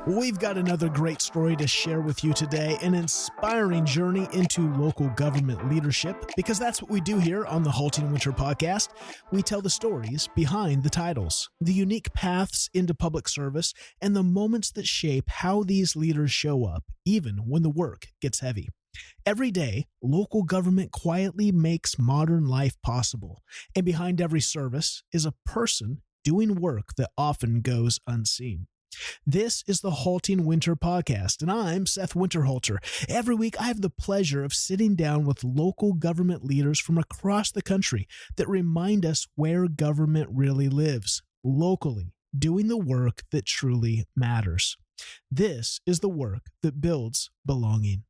We've got another great story to share with you today, an inspiring journey into local government leadership, because that's what we do here on the HaltingWinter podcast. We tell the stories behind the titles, the unique paths into public service, and the moments that shape how these leaders show up, even when the work gets heavy. Every day, local government quietly makes modern life possible, and behind every service is a person doing work that often goes unseen. This is the HaltingWinter podcast, and I'm Seth Winterhalter. Every week, I have the pleasure of sitting down with local government leaders from across the country that remind us where government really lives, locally, doing the work that truly matters. This is the work that builds belonging.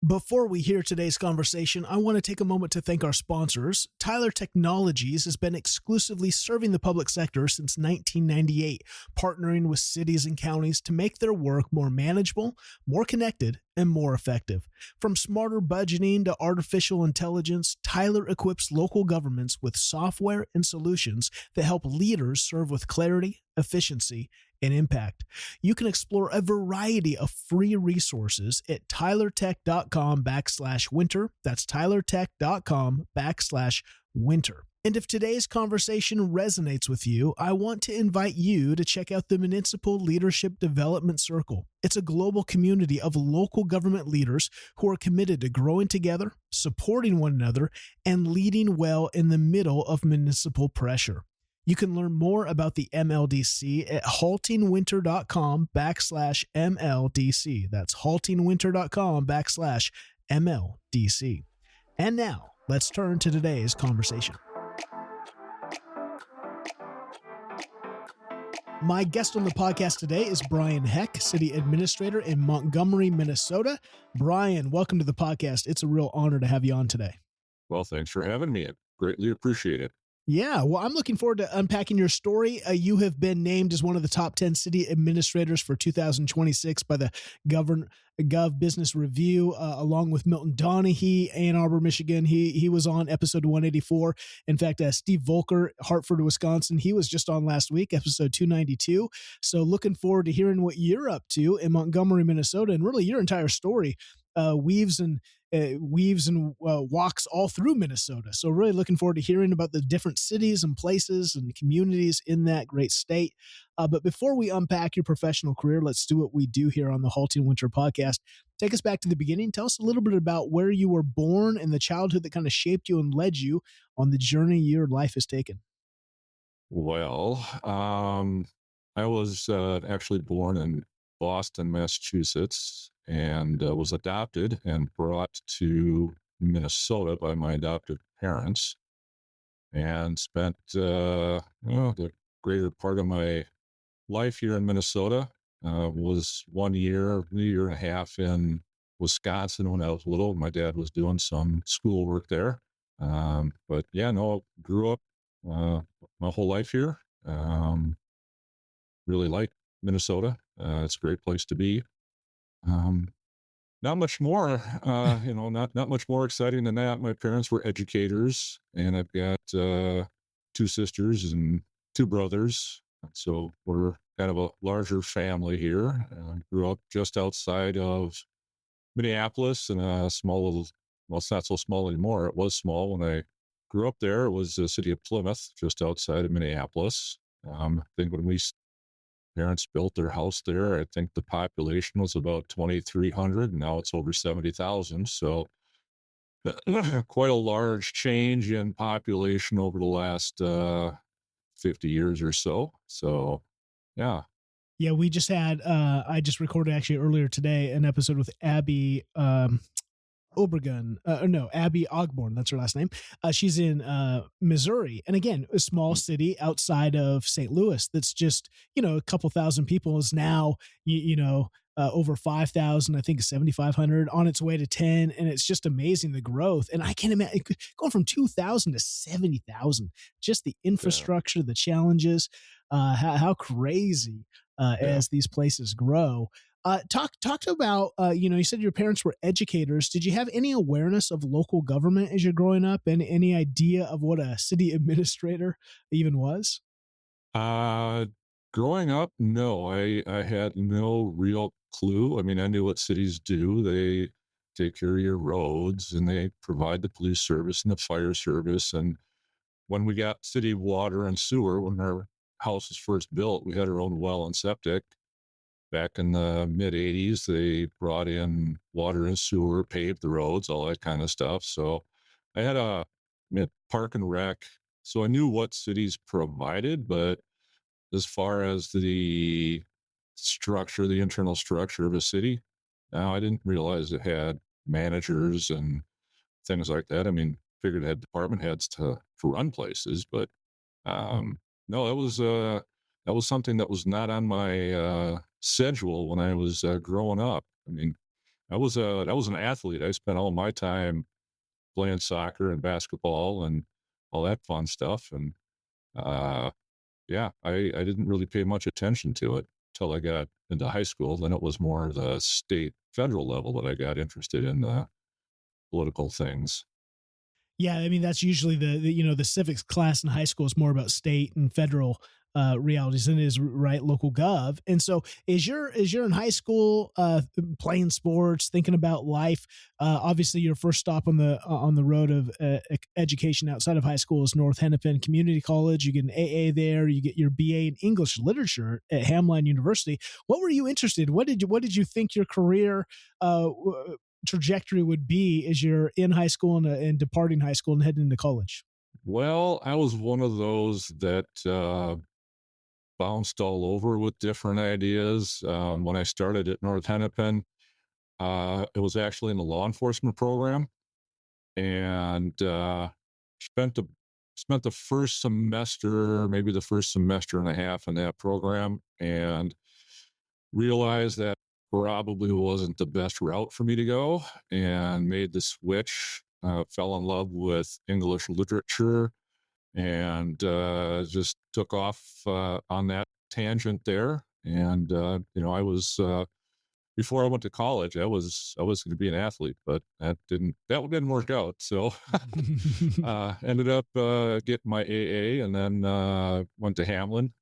Before we hear today's conversation, I want to take a moment to thank our sponsors. Tyler Technologies has been exclusively serving the public sector since 1998, partnering with cities and counties to make their work more manageable, more connected, and more effective. From smarter budgeting to artificial intelligence, Tyler equips local governments with software and solutions that help leaders serve with clarity, efficiency, and impact. You can explore a variety of free resources at tylertech.com/winter. That's tylertech.com/winter. And if today's conversation resonates with you, I want to invite you to check out the Municipal Leadership Development Circle. It's a global community of local government leaders who are committed to growing together, supporting one another, and leading well in the middle of municipal pressure. You can learn more about the MLDC at haltingwinter.com/MLDC. That's haltingwinter.com/MLDC. And now, let's turn to today's conversation. My guest on the podcast today is Brian Heck, City Administrator in Montgomery, Minnesota. Brian, welcome to the podcast. It's a real honor to have you on today. Well, thanks for having me. I greatly appreciate it. Yeah, well, I'm looking forward to unpacking your story. You have been named as one of the top 10 city administrators for 2026 by the Gov Business Review, along with Milton Donahue, Ann Arbor, Michigan. He was on episode 184. In fact, Steve Volker, Hartford, Wisconsin, he was just on last week, episode 292. So looking forward to hearing what you're up to in Montgomery, Minnesota, and really your entire story weaves and walks all through Minnesota. So really looking forward to hearing about the different cities and places and communities in that great state. But before we unpack your professional career, let's do what we do here on the HaltingWinter podcast. Take us back to the beginning. Tell us a little bit about where you were born and the childhood that kind of shaped you and led you on the journey your life has taken. Well, I was actually born in Boston, Massachusetts, and was adopted and brought to Minnesota by my adoptive parents, and spent the greater part of my life here in Minnesota. Was 1 year and a half in Wisconsin when I was little. My dad was doing some school work there. But yeah, no, grew up my whole life here. Really like Minnesota. It's a great place to be. Not much more, not much more exciting than that. My parents were educators, and I've got 2 sisters and 2 brothers. So we're kind of a larger family here. Grew up just outside of Minneapolis in a small little, well, it's not so small anymore. It was small when I grew up there. It was the city of Plymouth, just outside of Minneapolis. I think when parents built their house there, I think the population was about 2,300, and now it's over 70,000. So quite a large change in population over the last 50 years or so. So, yeah. Yeah, we just had, I just recorded actually earlier today an episode with Abby Abby Ogborn, that's her last name. She's in Missouri. And again, a small city outside of St. Louis that's just, a couple thousand people is now, over 5,000, I think 7,500, on its way to 10. And it's just amazing, the growth. And I can't imagine going from 2,000 to 70,000, just the infrastructure, the challenges, how crazy as these places grow. Talk about, you said your parents were educators. Did you have any awareness of local government as you're growing up, and any idea of what a city administrator even was? Growing up, no, I had no real clue. I mean, I knew what cities do. They take care of your roads and they provide the police service and the fire service. And when we got city water and sewer, when our house was first built, we had our own well and septic. Back in the mid 80s, they brought in water and sewer, paved the roads, all that kind of stuff. So I had park and rec. So I knew what cities provided, but as far as the structure, the internal structure of a city, now I didn't realize it had managers and things like that. I mean, figured it had department heads to run places, but no, that was something that was not on my schedule when I was growing up. I mean, I was an athlete. I spent all my time playing soccer and basketball and all that fun stuff. And uh, yeah, I didn't really pay much attention to it till I got into high school. Then it was more the state, federal level that I got interested in political things. Yeah, I mean that's usually the civics class in high school is more about state and federal realities than it is right local gov. And so, is you're in high school playing sports, thinking about life. Obviously, your first stop on the road of education outside of high school is North Hennepin Community College. You get an AA there. You get your BA in English Literature at Hamline University. What were you interested in? What did you think your career trajectory would be as you're in high school and departing high school and heading into college? Well, I was one of those that bounced all over with different ideas. When I started at North Hennepin, it was actually in the law enforcement program, and spent the spent the first semester, maybe the first semester and a half in that program, and realized that probably wasn't the best route for me to go, and made the switch. Fell in love with English literature and just took off on that tangent there. And I was before I went to college, I was going to be an athlete, but that didn't work out. So ended up getting my AA, and then went to Hamlin.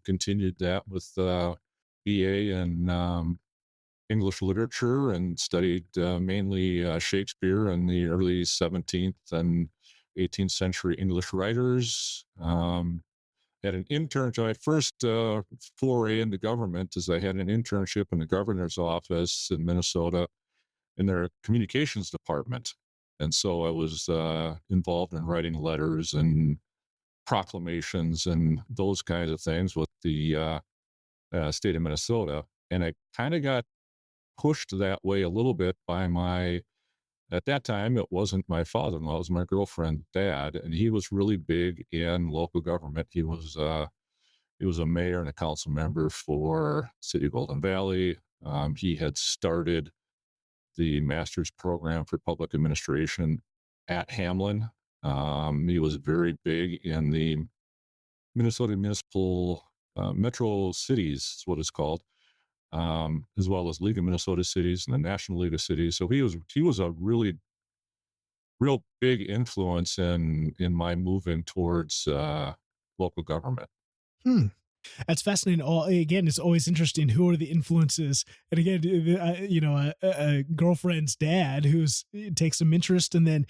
Continued that with BA and English literature, and studied mainly Shakespeare and the early 17th and 18th century English writers. Had an internship. My first foray into government is I had an internship in the governor's office in Minnesota in their communications department. And so I was involved in writing letters and proclamations and those kinds of things with the state of Minnesota. And I kind of got pushed that way a little bit by at that time, it wasn't my father-in-law, it was my girlfriend's dad, and he was really big in local government. He was a mayor and a council member for City of Golden Valley. He had started the master's program for public administration at Hamlin. He was very big in the Minnesota municipal metro cities, is what it's called, as well as League of Minnesota Cities and the National League of Cities. So he was a really real big influence in my moving towards local government. Hmm. That's fascinating. Again, it's always interesting. Who are the influences? And again, a girlfriend's dad who's takes some interest, and then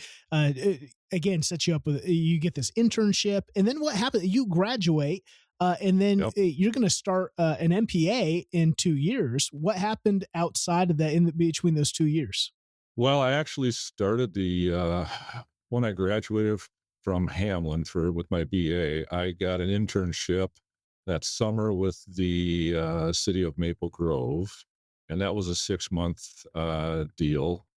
again sets you up with. You get this internship, and then what happens? You graduate, and then Yep. you're going to start an MPA in 2 years. What happened outside of that between those 2 years? Well, I actually started the when I graduated from Hamlin with my BA. I got an internship that summer with the city of Maple Grove, and that was a 6 month deal.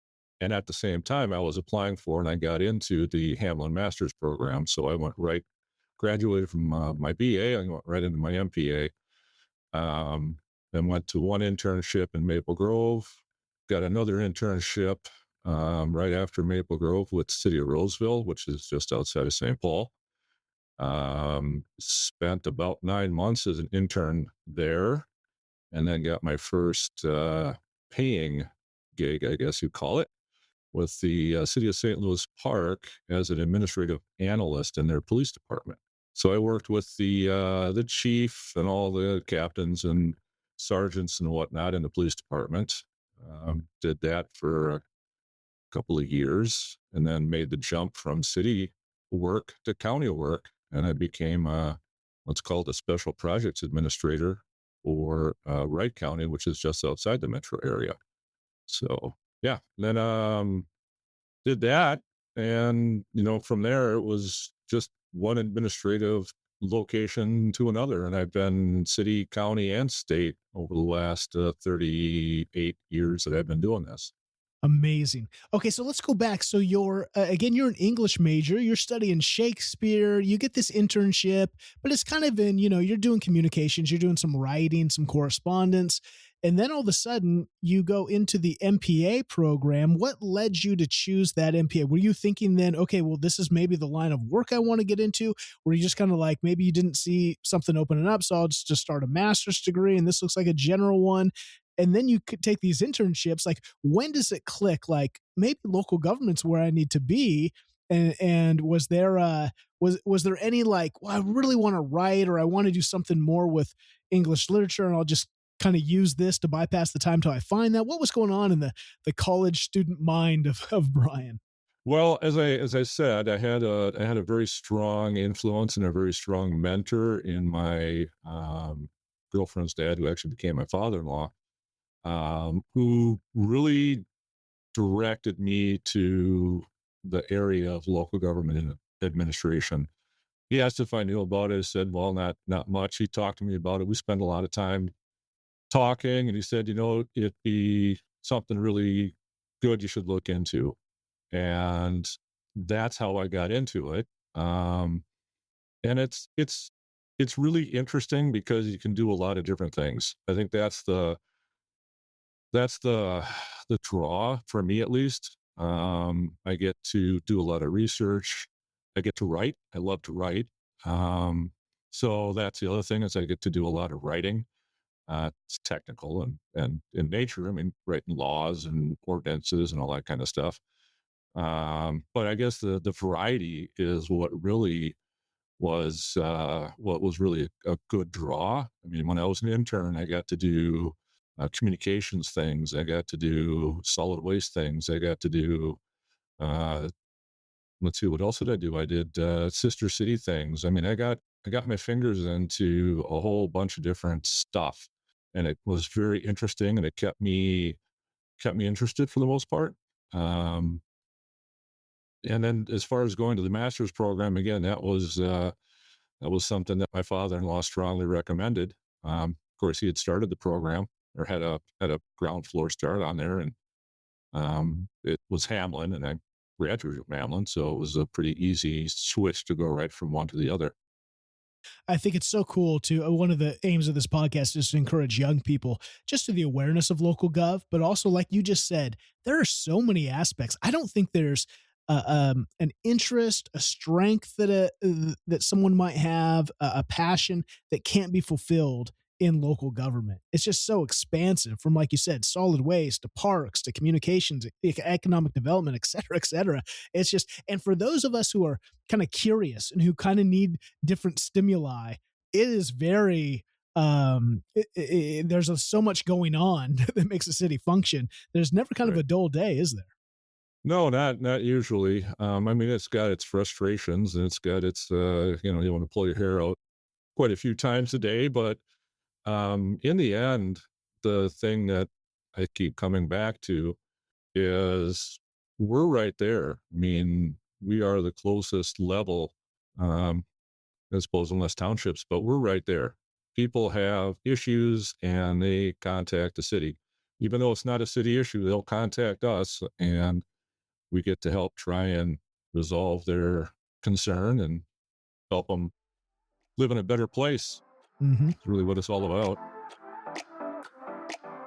And at the same time, I was applying for and I got into the Hamlin Master's program. So I went right, graduated from my BA, I went right into my MPA. Then went to one internship in Maple Grove, got another internship right after Maple Grove with City of Roseville, which is just outside of St. Paul. Spent about 9 months as an intern there, and then got my first paying gig, I guess you'd call it, with the City of St. Louis Park as an administrative analyst in their police department. So I worked with the chief and all the captains and sergeants and whatnot in the police department. Did that for a couple of years, and then made the jump from city work to county work, and I became what's called a special projects administrator for Wright County, which is just outside the metro area. So yeah, then did that, and from there it was just one administrative location to another, and I've been city, county, and state over the last 38 years that I've been doing this. Amazing. Okay, so let's go back. So you're again, you're an English major. You're studying Shakespeare. You get this internship, but it's kind of in, you're doing communications. You're doing some writing, some correspondence, and then all of a sudden you go into the MPA program. What led you to choose that MPA? Were you thinking then, okay, well, this is maybe the line of work I want to get into? Were you just kind of like, maybe you didn't see something opening up, so I'll just start a master's degree, and this looks like a general one? And then you could take these internships. Like, when does it click? Like, maybe local government's where I need to be. And was there was there any like, well, I really want to write, or I want to do something more with English literature, and I'll just kind of use this to bypass the time till I find that? What was going on in the college student mind of Brian? Well, as I said, I had a very strong influence and a very strong mentor in my girlfriend's dad, who actually became my father-in-law, who really directed me to the area of local government and administration. He asked if I knew about it. I said, well, not much. He talked to me about it. We spent a lot of time talking, and he said, it'd be something really good you should look into. And that's how I got into it. And it's really interesting because you can do a lot of different things. I think that's the draw for me, at least. I get to do a lot of research. I get to write. I love to write. So that's the other thing, is I get to do a lot of writing. It's technical and in nature. I mean, writing laws and ordinances and all that kind of stuff. But I guess the variety is what was really a good draw. I mean, when I was an intern, I got to do communications things. I got to do solid waste things. I got to do, uh, let's see, what else did I do? I did sister city things. I mean, I got my fingers into a whole bunch of different stuff, and it was very interesting, and it kept me interested for the most part. Um, and then as far as going to the master's program, again, that was something that my father-in-law strongly recommended. Of course, he had started the program, or had a ground floor start on there, and it was Hamlin, and I graduated from Hamlin, so it was a pretty easy switch to go right from one to the other. I think it's so cool to one of the aims of this podcast is to encourage young people just to the awareness of local gov, but also, like you just said, there are so many aspects. I don't think there's an interest, a strength that someone might have, a passion that can't be fulfilled in local government. It's just so expansive, from, like you said, solid waste to parks to communications, economic development, et cetera, et cetera. It's just, and for those of us who are kind of curious and who kind of need different stimuli, it is very, there's so much going on that makes a city function. There's never kind of Right. a dull day, is there? No, not usually. I mean, it's got its frustrations, and it's got its you want to pull your hair out quite a few times a day, but in the end, the thing that I keep coming back to is we're right there. I mean, we are the closest level, um, I suppose, unless townships, but we're right there. People have issues and they contact the city. Even though it's not a city issue, they'll contact us, and we get to help try and resolve their concern and help them live in a better place. Hmm. It's really what it's all about.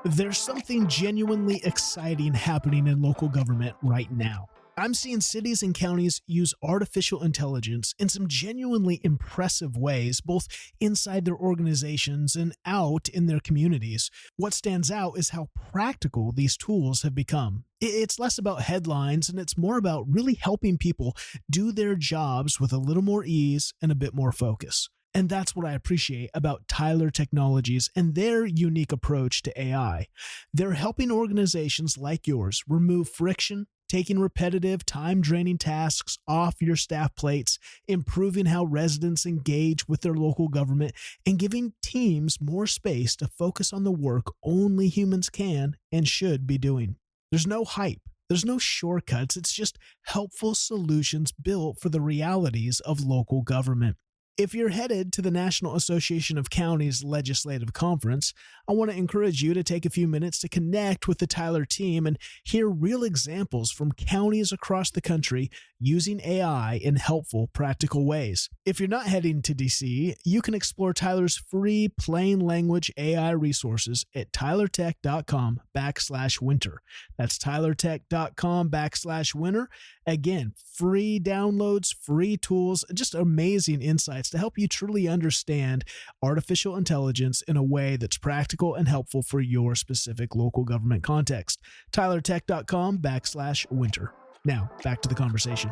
There's something genuinely exciting happening in local government right now. I'm seeing cities and counties use artificial intelligence in some genuinely impressive ways, both inside their organizations and out in their communities. What stands out is how practical these tools have become. It's less about headlines and it's more about really helping people do their jobs with a little more ease and a bit more focus. And that's what I appreciate about Tyler Technologies and their unique approach to AI. They're helping organizations like yours remove friction, taking repetitive, time-draining tasks off your staff plates, improving how residents engage with their local government, and giving teams more space to focus on the work only humans can and should be doing. There's no hype. There's no shortcuts. It's just helpful solutions built for the realities of local government. If you're headed to the National Association of Counties Legislative Conference, I want to encourage you to take a few minutes to connect with the Tyler team and hear real examples from counties across the country using AI in helpful, practical ways. If you're not heading to DC, you can explore Tyler's free plain language AI resources at tylertech.com/winter. That's tylertech.com/winter. Again, free downloads, free tools, just amazing insights to help you truly understand artificial intelligence in a way that's practical and helpful for your specific local government context. tylertech.com/winter. Now, back to the conversation.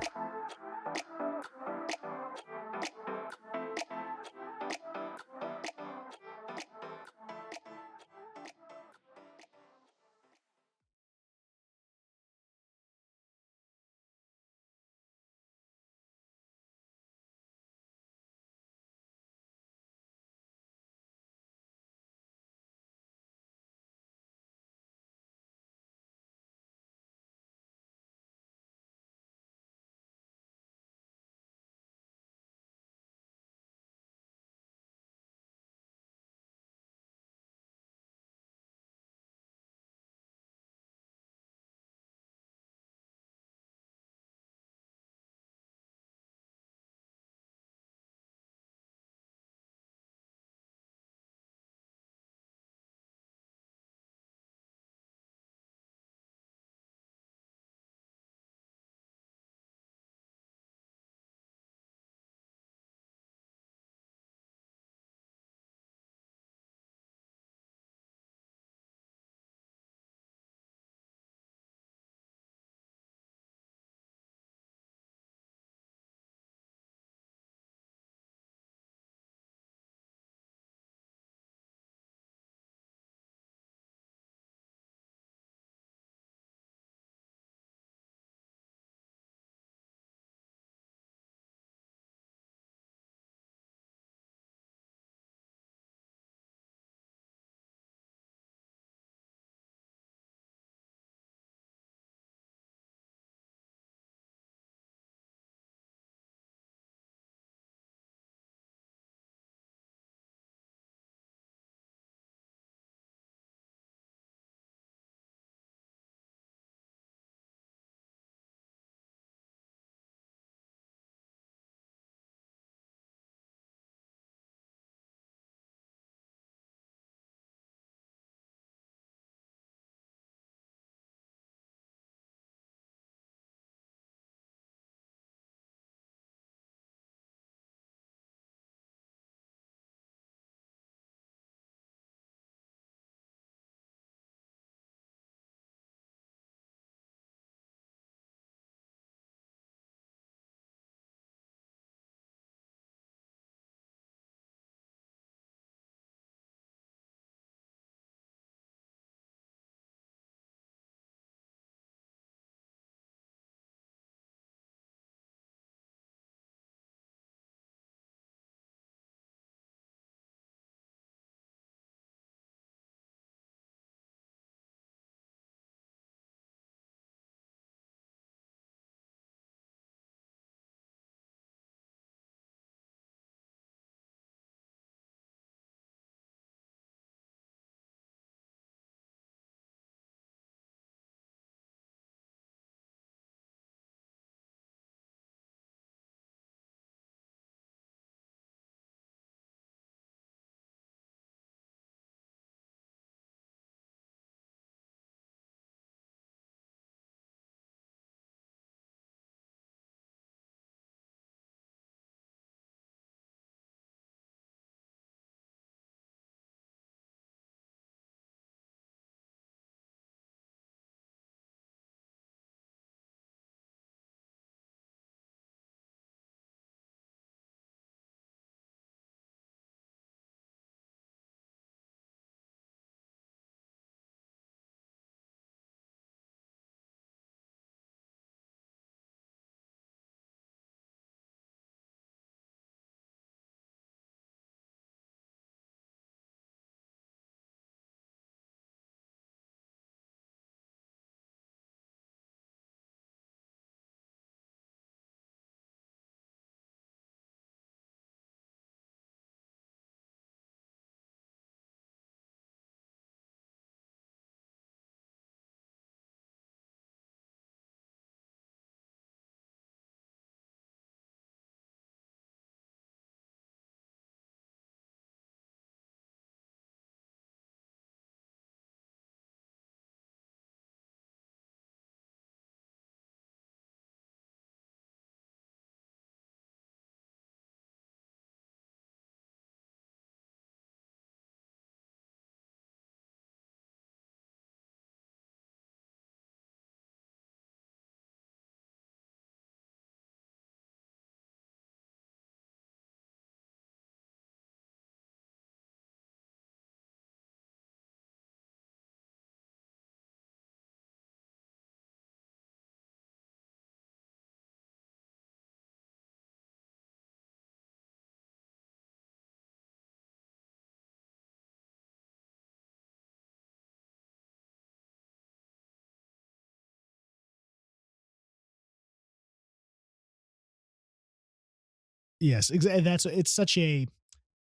Yes, exactly. It's such a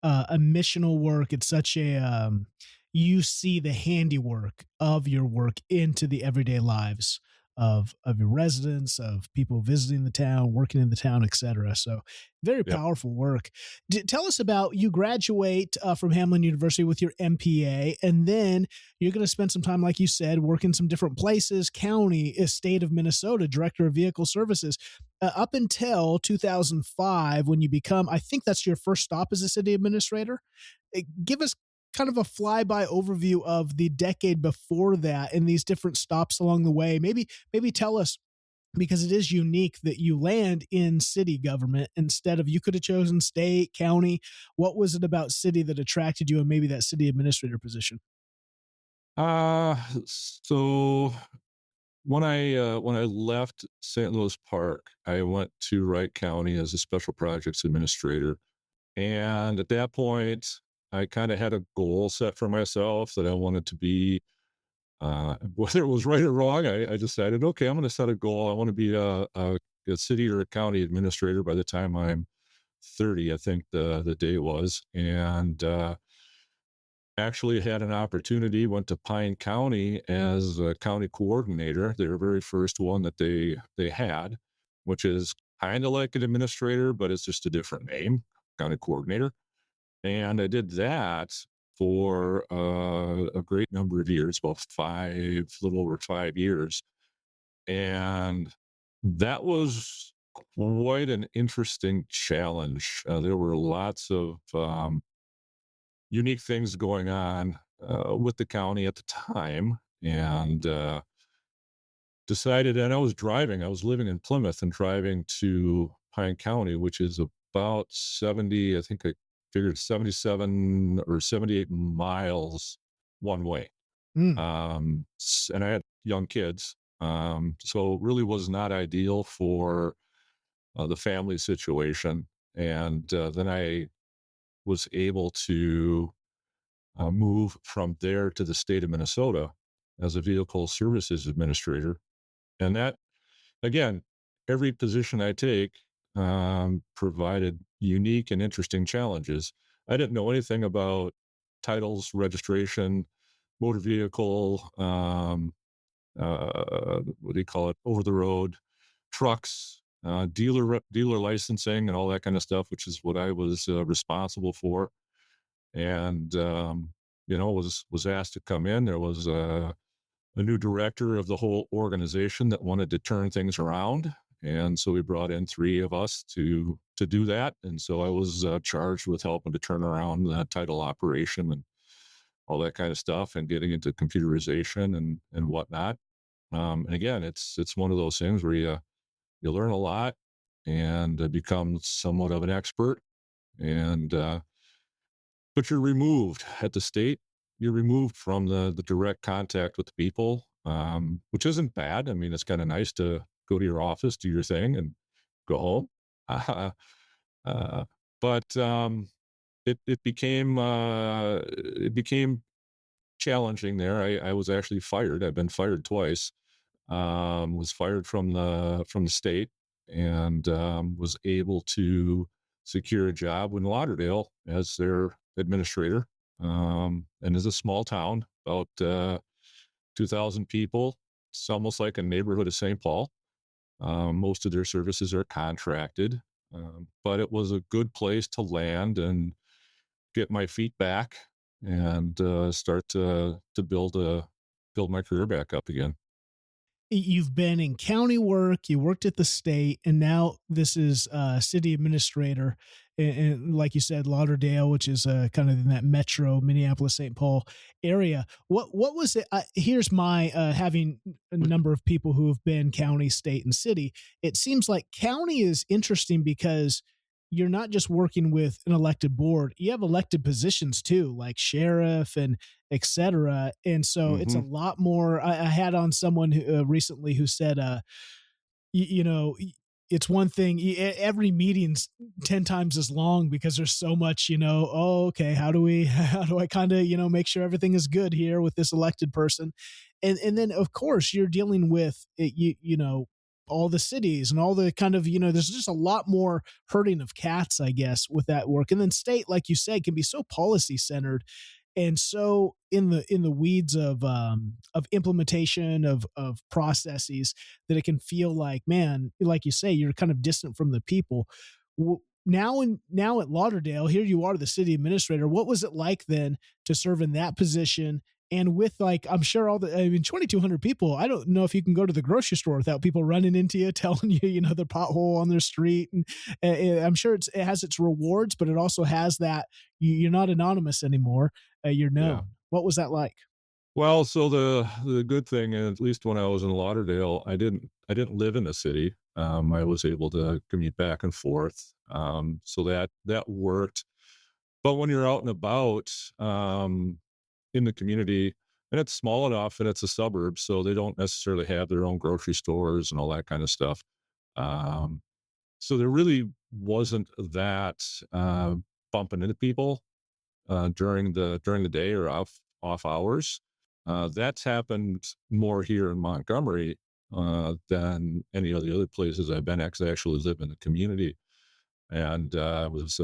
missional work. It's such a you see the handiwork of your work into the everyday lives of your residents, of people visiting the town, working in the town, etc. So very Yep. powerful work. Tell us about you graduate from Hamlin University with your MPA, and then you're going to spend some time, like you said, working some different places, county, state of Minnesota, director of vehicle services, up until 2005 when you become, I think that's your first stop as a city administrator. Give us kind of a flyby overview of the decade before that and these different stops along the way. Maybe tell us, because it is unique that you land in city government instead of, you could have chosen state, county. What was it about city that attracted you, and maybe that city administrator position? So when I left St. Louis Park, I went to Wright County as a special projects administrator, and at that point, I kind of had a goal set for myself that I wanted to be. Whether it was right or wrong, I decided, okay, I'm going to set a goal. I want to be a city or a county administrator by the time I'm 30, I think the day was, and actually had an opportunity. Went to Pine County as a county coordinator, their very first one that they had, which is kind of like an administrator, but it's just a different name, county coordinator. And I did that for a great number of years, about little over 5 years. And that was quite an interesting challenge. There were lots of unique things going on with the county at the time. And decided, and I was living in Plymouth and driving to Pine County, which is about 70, I think I figured 77 or 78 miles one way. Mm. And I had young kids. So it really was not ideal for the family situation. And then I was able to move from there to the state of Minnesota as a vehicle services administrator. And that, again, every position I take provided unique and interesting challenges. I didn't know anything about titles, registration, motor vehicle, what do you call it, over the road, trucks, dealer licensing, and all that kind of stuff, which is what I was responsible for. And was asked to come in. There was a new director of the whole organization that wanted to turn things around, and so we brought in three of us to do that. And so I was charged with helping to turn around that title operation and all that kind of stuff, and getting into computerization and whatnot. And again, it's one of those things where you learn a lot and become somewhat of an expert. And but you're removed at the state. You're removed from the direct contact with the people, which isn't bad. I mean, it's kind of nice to go to your office, do your thing, and go home. Uh, uh, but it became challenging there. I was actually fired. I've been fired twice. Was fired from the state, and was able to secure a job in Lauderdale as their administrator. And it's a small town, about 2,000 people. It's almost like a neighborhood of St. Paul. Most of their services are contracted, but it was a good place to land and get my feet back and start to build my career back up again. You've been in county work, you worked at the state, and now this is city administrator, and like you said, Lauderdale, which is kind of in that metro Minneapolis St. Paul area. What was it? Here's my having a number of people who have been county, state, and city. It seems like county is interesting because you're not just working with an elected board, you have elected positions too, like sheriff and etc. And so it's a Hmm. lot more. I had on someone who, recently, who said, it's one thing, every meeting's 10 times as long because there's so much, oh, okay, how do we, how do I kind of, make sure everything is good here with this elected person? And then of course you're dealing with it, all the cities and all the kind of, there's just a lot more herding of cats, I guess, with that work. And then state, like you said, can be so policy centered and so in the weeds of implementation of processes that it can feel like, man, like you say, you're kind of distant from the people. Now at Lauderdale, here you are, the city administrator. What was it like then to serve in that position? And with, like, I'm sure 2,200 people, I don't know if you can go to the grocery store without people running into you, telling you, the pothole on their street. And I'm sure it has its rewards, but it also has that you're not anonymous anymore. You're Yeah. known. What was that like? Well, so the good thing, at least when I was in Lauderdale, I didn't live in the city. I was able to commute back and forth, so that worked. But when you're out and about in the community, and it's small enough, and it's a suburb, so they don't necessarily have their own grocery stores and all that kind of stuff. Um, so there really wasn't that bumping into people during the day or off hours. That's happened more here in Montgomery than any of the other places I've been at, 'cause I actually live in the community. And I was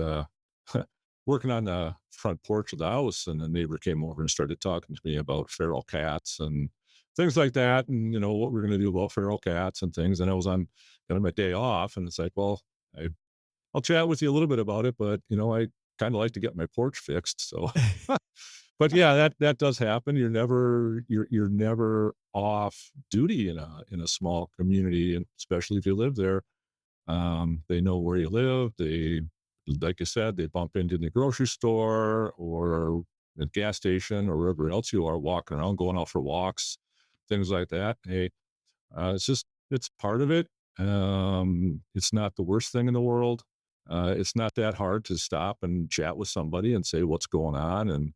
working on the front porch of the house, and the neighbor came over and started talking to me about feral cats and things like that, and what we're going to do about feral cats and things. And I was on kind of my day off, and it's like, well, I'll chat with you a little bit about it, but I kind of like to get my porch fixed. So, but yeah, that does happen. You're never off duty in a small community, and especially if you live there. They know where you live. They, like I said, they bump into the grocery store or the gas station or wherever else you are, walking around, going out for walks, things like that. Hey, it's part of it. It's not the worst thing in the world. It's not that hard to stop and chat with somebody and say what's going on and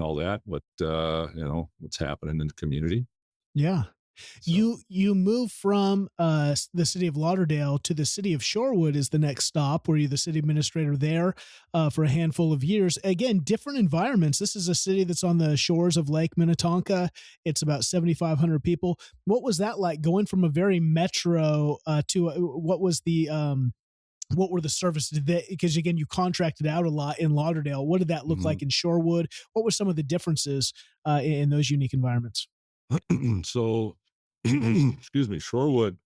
all that. What's happening in the community. Yeah. So You move from the city of Lauderdale to the city of Shorewood is the next stop. Were you the city administrator there for a handful of years? Again, different environments. This is a city that's on the shores of Lake Minnetonka. It's about 7,500 people. What was that like going from a very metro to what were the services that, because again, you contracted out a lot in Lauderdale. What did that look mhm. like in Shorewood? What were some of the differences in those unique environments? So excuse me, Shorewood,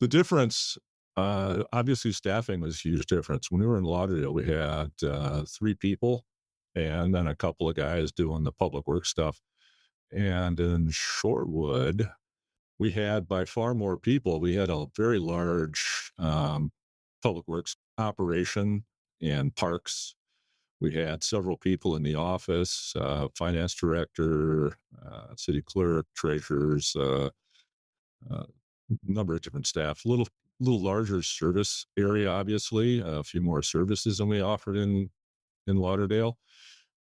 the difference, obviously staffing was a huge difference. When we were in Lauderdale, we had 3 people and then a couple of guys doing the public work stuff. And in Shorewood, we had by far more people. We had a very large public works operation and parks. We had several people in the office, finance director, city clerk, treasurers, uh, number of different staff. Little larger service area, obviously. A few more services than we offered in Lauderdale.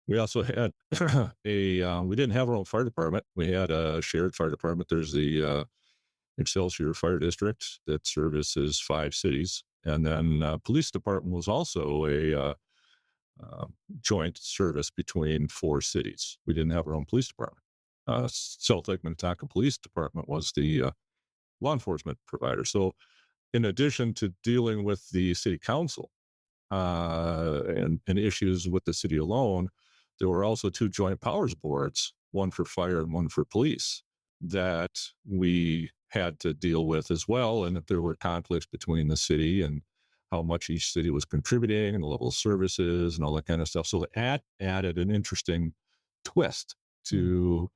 We also had we didn't have our own fire department. We had a shared fire department. There's the Excelsior Fire District that services 5 cities, and then police department was also a uh, joint service between 4 cities. We didn't have our own police department. South Lake Minnetonka Police Department was the law enforcement provider. So, in addition to dealing with the city council and issues with the city alone, there were also 2 joint powers boards, one for fire and one for police, that we had to deal with as well. And if there were conflicts between the city and how much each city was contributing and the level of services and all that kind of stuff. So that added an interesting twist to,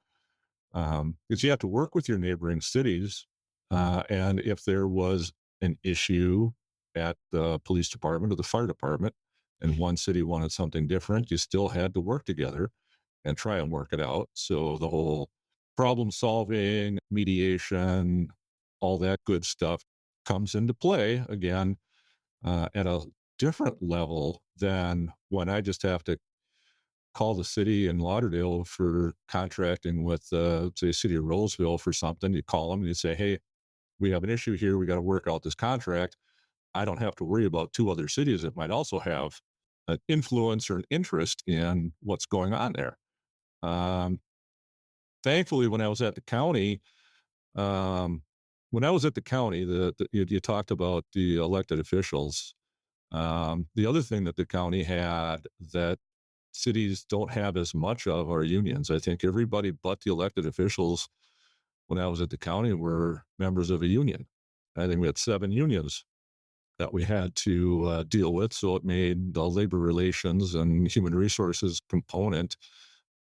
because you have to work with your neighboring cities. And if there was an issue at the police department or the fire department, and one city wanted something different, you still had to work together and try and work it out. So the whole problem solving, mediation, all that good stuff comes into play again at a different level than when I just have to call the city in Lauderdale for contracting with, say, city of Roseville for something. You call them and you say, hey, we have an issue here. We got to work out this contract. I don't have to worry about 2 other cities that might also have an influence or an interest in what's going on there. Um, Thankfully, when I was at the county, um, when I was at the county, you talked about the elected officials. The other thing that the county had that cities don't have as much of are unions. I think everybody but the elected officials when I was at the county were members of a union. I think we had 7 unions that we had to deal with. So it made the labor relations and human resources component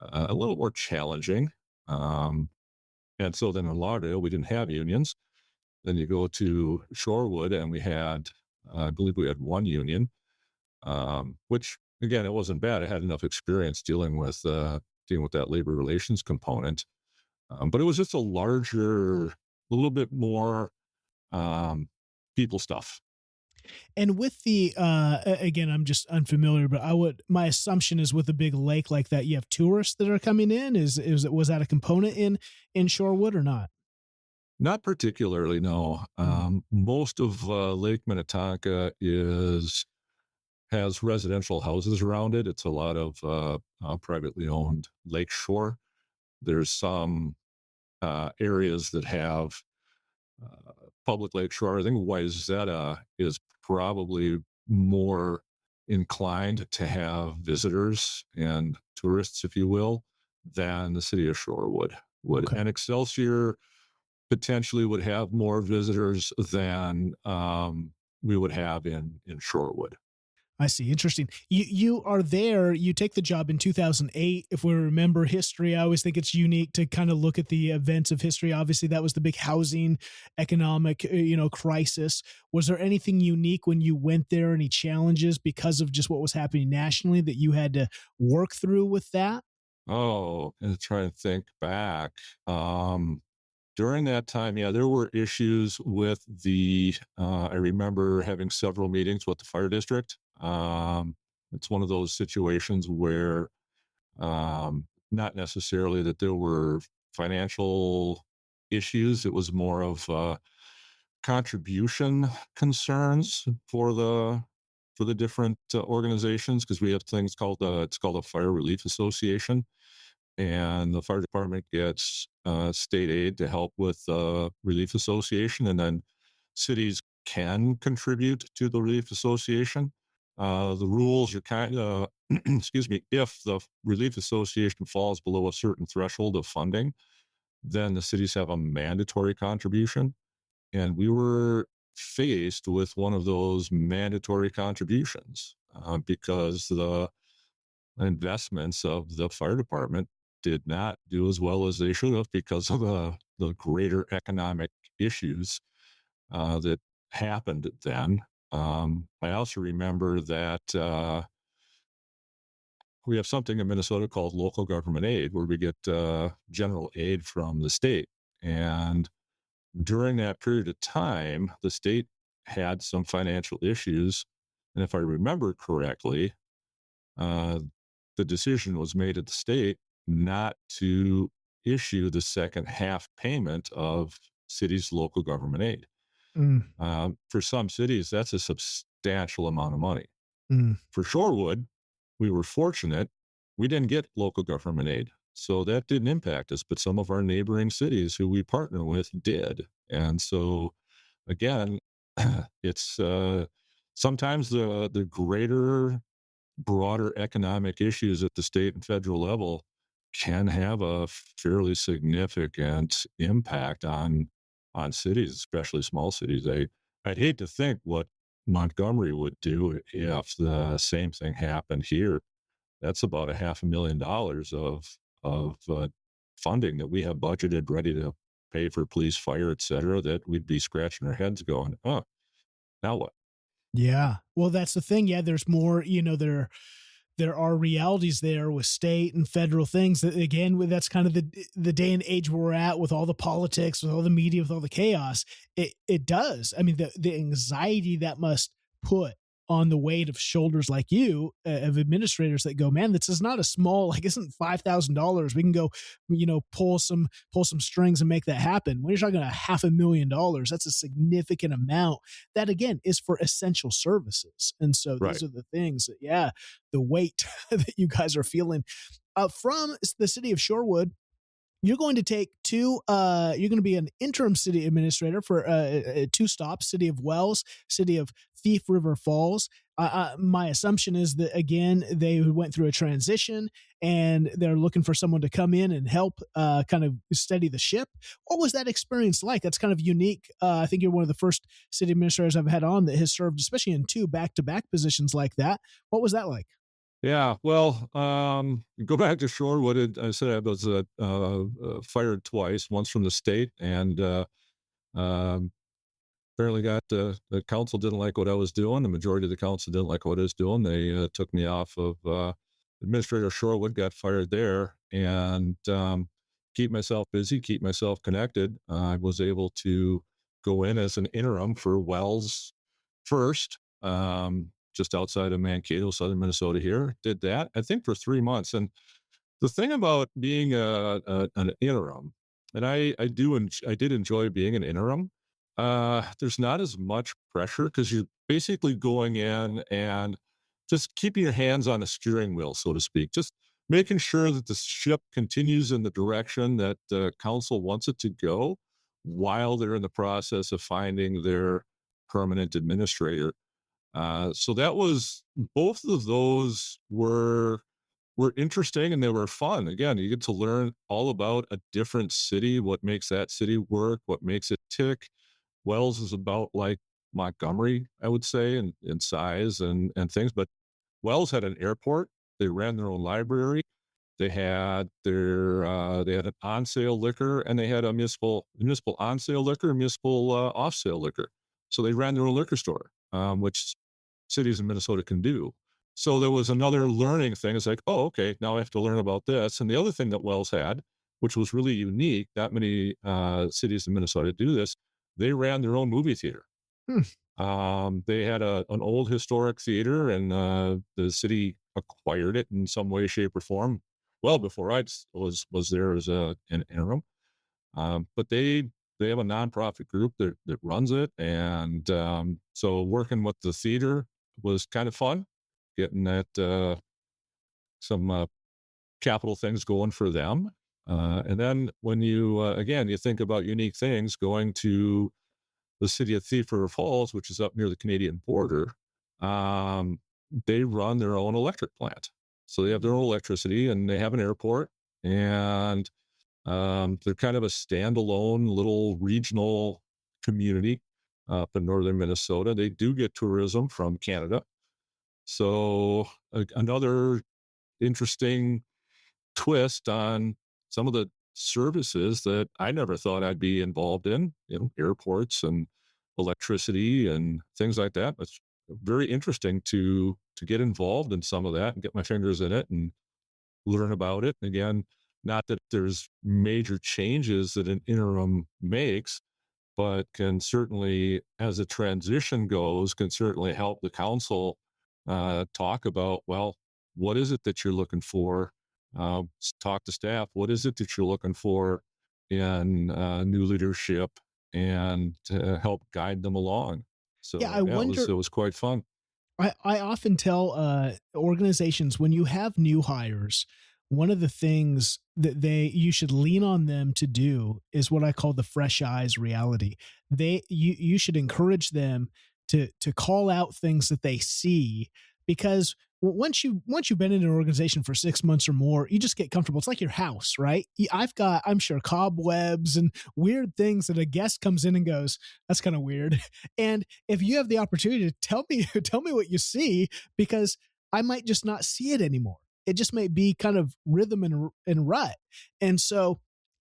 a little more challenging. Um, and so then in Lauderdale, we didn't have unions. Then you go to Shorewood, and we had, I believe we had 1 union, which again, it wasn't bad. I had enough experience dealing with that labor relations component, but it was just a larger, a little bit more um, people stuff. And with the again, I'm just unfamiliar, but my assumption is with a big lake like that, you have tourists that are coming in. Was that a component in Shorewood or not? Not particularly, no. Mm. Most of Lake Minnetonka has residential houses around it. It's a lot of privately owned lakeshore. There's some areas that have public lakeshore. I think Wayzata is probably more inclined to have visitors and tourists, if you will, than the city of Shorewood would. Okay. And Excelsior potentially would have more visitors than we would have in Shorewood. I see. Interesting. You are there. You take the job in 2008. If we remember history, I always think it's unique to kind of look at the events of history. Obviously, that was the big housing economic crisis. Was there anything unique when you went there? Any challenges because of just what was happening nationally that you had to work through with that? Oh, and try and think back. During that time, yeah, there were issues with I remember having several meetings with the fire district. It's one of those situations where not necessarily that there were financial issues. It was more of contribution concerns for the different organizations because we have things called it's called a fire relief association, and the fire department gets state aid to help with the relief association, and then cities can contribute to the relief association. The rules are kind of, excuse me, if the relief association falls below a certain threshold of funding, then the cities have a mandatory contribution. And we were faced with one of those mandatory contributions because the investments of the fire department did not do as well as they should have because of the greater economic issues that happened then. I also remember that we have something in Minnesota called local government aid, where we get general aid from the state. And during that period of time, the state had some financial issues. And if I remember correctly, uh, the decision was made at the state not to issue the second half payment of cities' local government aid. Mm, For some cities, that's a substantial amount of money. mm. For Shorewood, we were fortunate. We didn't get local government aid. So that didn't impact us, but some of our neighboring cities who we partner with did. And so, again, it's sometimes the greater, broader economic issues at the state and federal level can have a fairly significant impact on cities, especially small cities. I'd hate to think what Montgomery would do if the same thing happened here. That's about $500,000 of funding that we have budgeted, ready to pay for police, fire, et cetera, that we'd be scratching our heads going, oh, now what? Yeah. Well, that's the thing. Yeah, there's more, there are realities there with state and federal things that again, that's kind of the day and age where we're at with all the politics, with all the media, with all the chaos. It does. I mean, the anxiety that must put on the weight of shoulders like you of administrators that go, man, this is not a small, like, isn't $5,000. We can go, pull some strings and make that happen. When you're talking about $500,000, that's a significant amount. That again is for essential services. And so Right. these are the things that, yeah, the weight that you guys are feeling from the city of Shorewood. You're going to take you're going to be an interim city administrator for two stops: City of Wells, City of Thief River Falls. My assumption is that, again, they went through a transition and they're looking for someone to come in and help kind of steady the ship. What was that experience like? That's kind of unique. I think you're one of the first city administrators I've had on that has served, especially in two back-to-back positions like that. What was that like? Yeah, well, go back to Shorewood. I said I was fired twice, once from the state, and um, apparently got the council didn't like what I was doing. The majority of the council didn't like what I was doing. They took me off of Administrator Shorewood, got fired there, and keep myself busy, keep myself connected. I was able to go in as an interim for Wells first, just outside of Mankato, southern Minnesota here. Did that, I think, for 3 months. And the thing about being an interim, and I did enjoy being an interim. There's not as much pressure because you're basically going in and just keeping your hands on the steering wheel, so to speak, just making sure that the ship continues in the direction that the council wants it to go while they're in the process of finding their permanent administrator. So that was both of those were interesting and they were fun. Again, you get to learn all about a different city, what makes that city work, what makes it tick. Wells is about like Montgomery, I would say, in size and things. But Wells had an airport. They ran their own library. They had an on sale liquor, and they had a municipal on sale liquor, municipal off sale liquor. So they ran their own liquor store, which cities in Minnesota can do. So there was another learning thing. It's like, oh, okay, now I have to learn about this. And the other thing that Wells had, which was really unique, not many cities in Minnesota do this, they ran their own movie theater. Hmm. They had an old historic theater, and the city acquired it in some way, shape, or form. Well, before I was there as an interim, but they have a nonprofit group that runs it, and so working with the theater was kind of fun, getting that some capital things going for them. And then when you again you think about unique things, going to the city of Thief River Falls, which is up near the Canadian border, um, they run their own electric plant. So they have their own electricity and they have an airport, and they're kind of a standalone little regional community up in northern Minnesota. They do get tourism from Canada. So another interesting twist on some of the services that I never thought I'd be involved in, airports and electricity and things like that. It's very interesting to get involved in some of that and get my fingers in it and learn about it. And again, not that there's major changes that an interim makes, but can certainly, as a transition goes, can certainly help the council talk about, well, what is it that you're looking for? Talk to staff. What is it that you're looking for in new leadership, and to help guide them along? Yeah, So I yeah, wonder. it was quite fun. I often tell organizations, when you have new hires, one of the things that you should lean on them to do is what I call the fresh eyes reality. You should encourage them to call out things that they see, because once you've been in an organization for 6 months or more, you just get comfortable. It's like your house, right? I've got, I'm sure, cobwebs and weird things that a guest comes in and goes, that's kind of weird. And if you have the opportunity to tell me tell me what you see, because I might just not see it anymore. It just may be kind of rhythm and rut. And so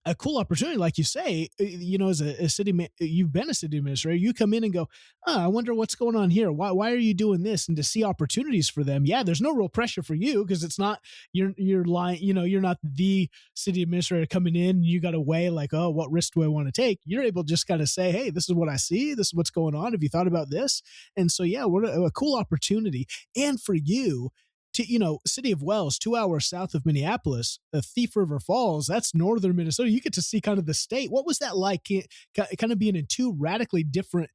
a cool opportunity, like you say, as a you've been a city administrator, you come in and go, oh, I wonder what's going on here. Why are you doing this? And to see opportunities for them. Yeah, there's no real pressure for you because it's not, you're lying, you're not the city administrator coming in and you got to weigh like, oh, what risk do I want to take? You're able to just kind of say, hey, this is what I see. This is what's going on. Have you thought about this? And so, yeah, what a cool opportunity. And for you, to, city of Wells, 2 hours south of Minneapolis, Thief River Falls, that's northern Minnesota. You get to see kind of the state. What was that like, kind of being in two radically different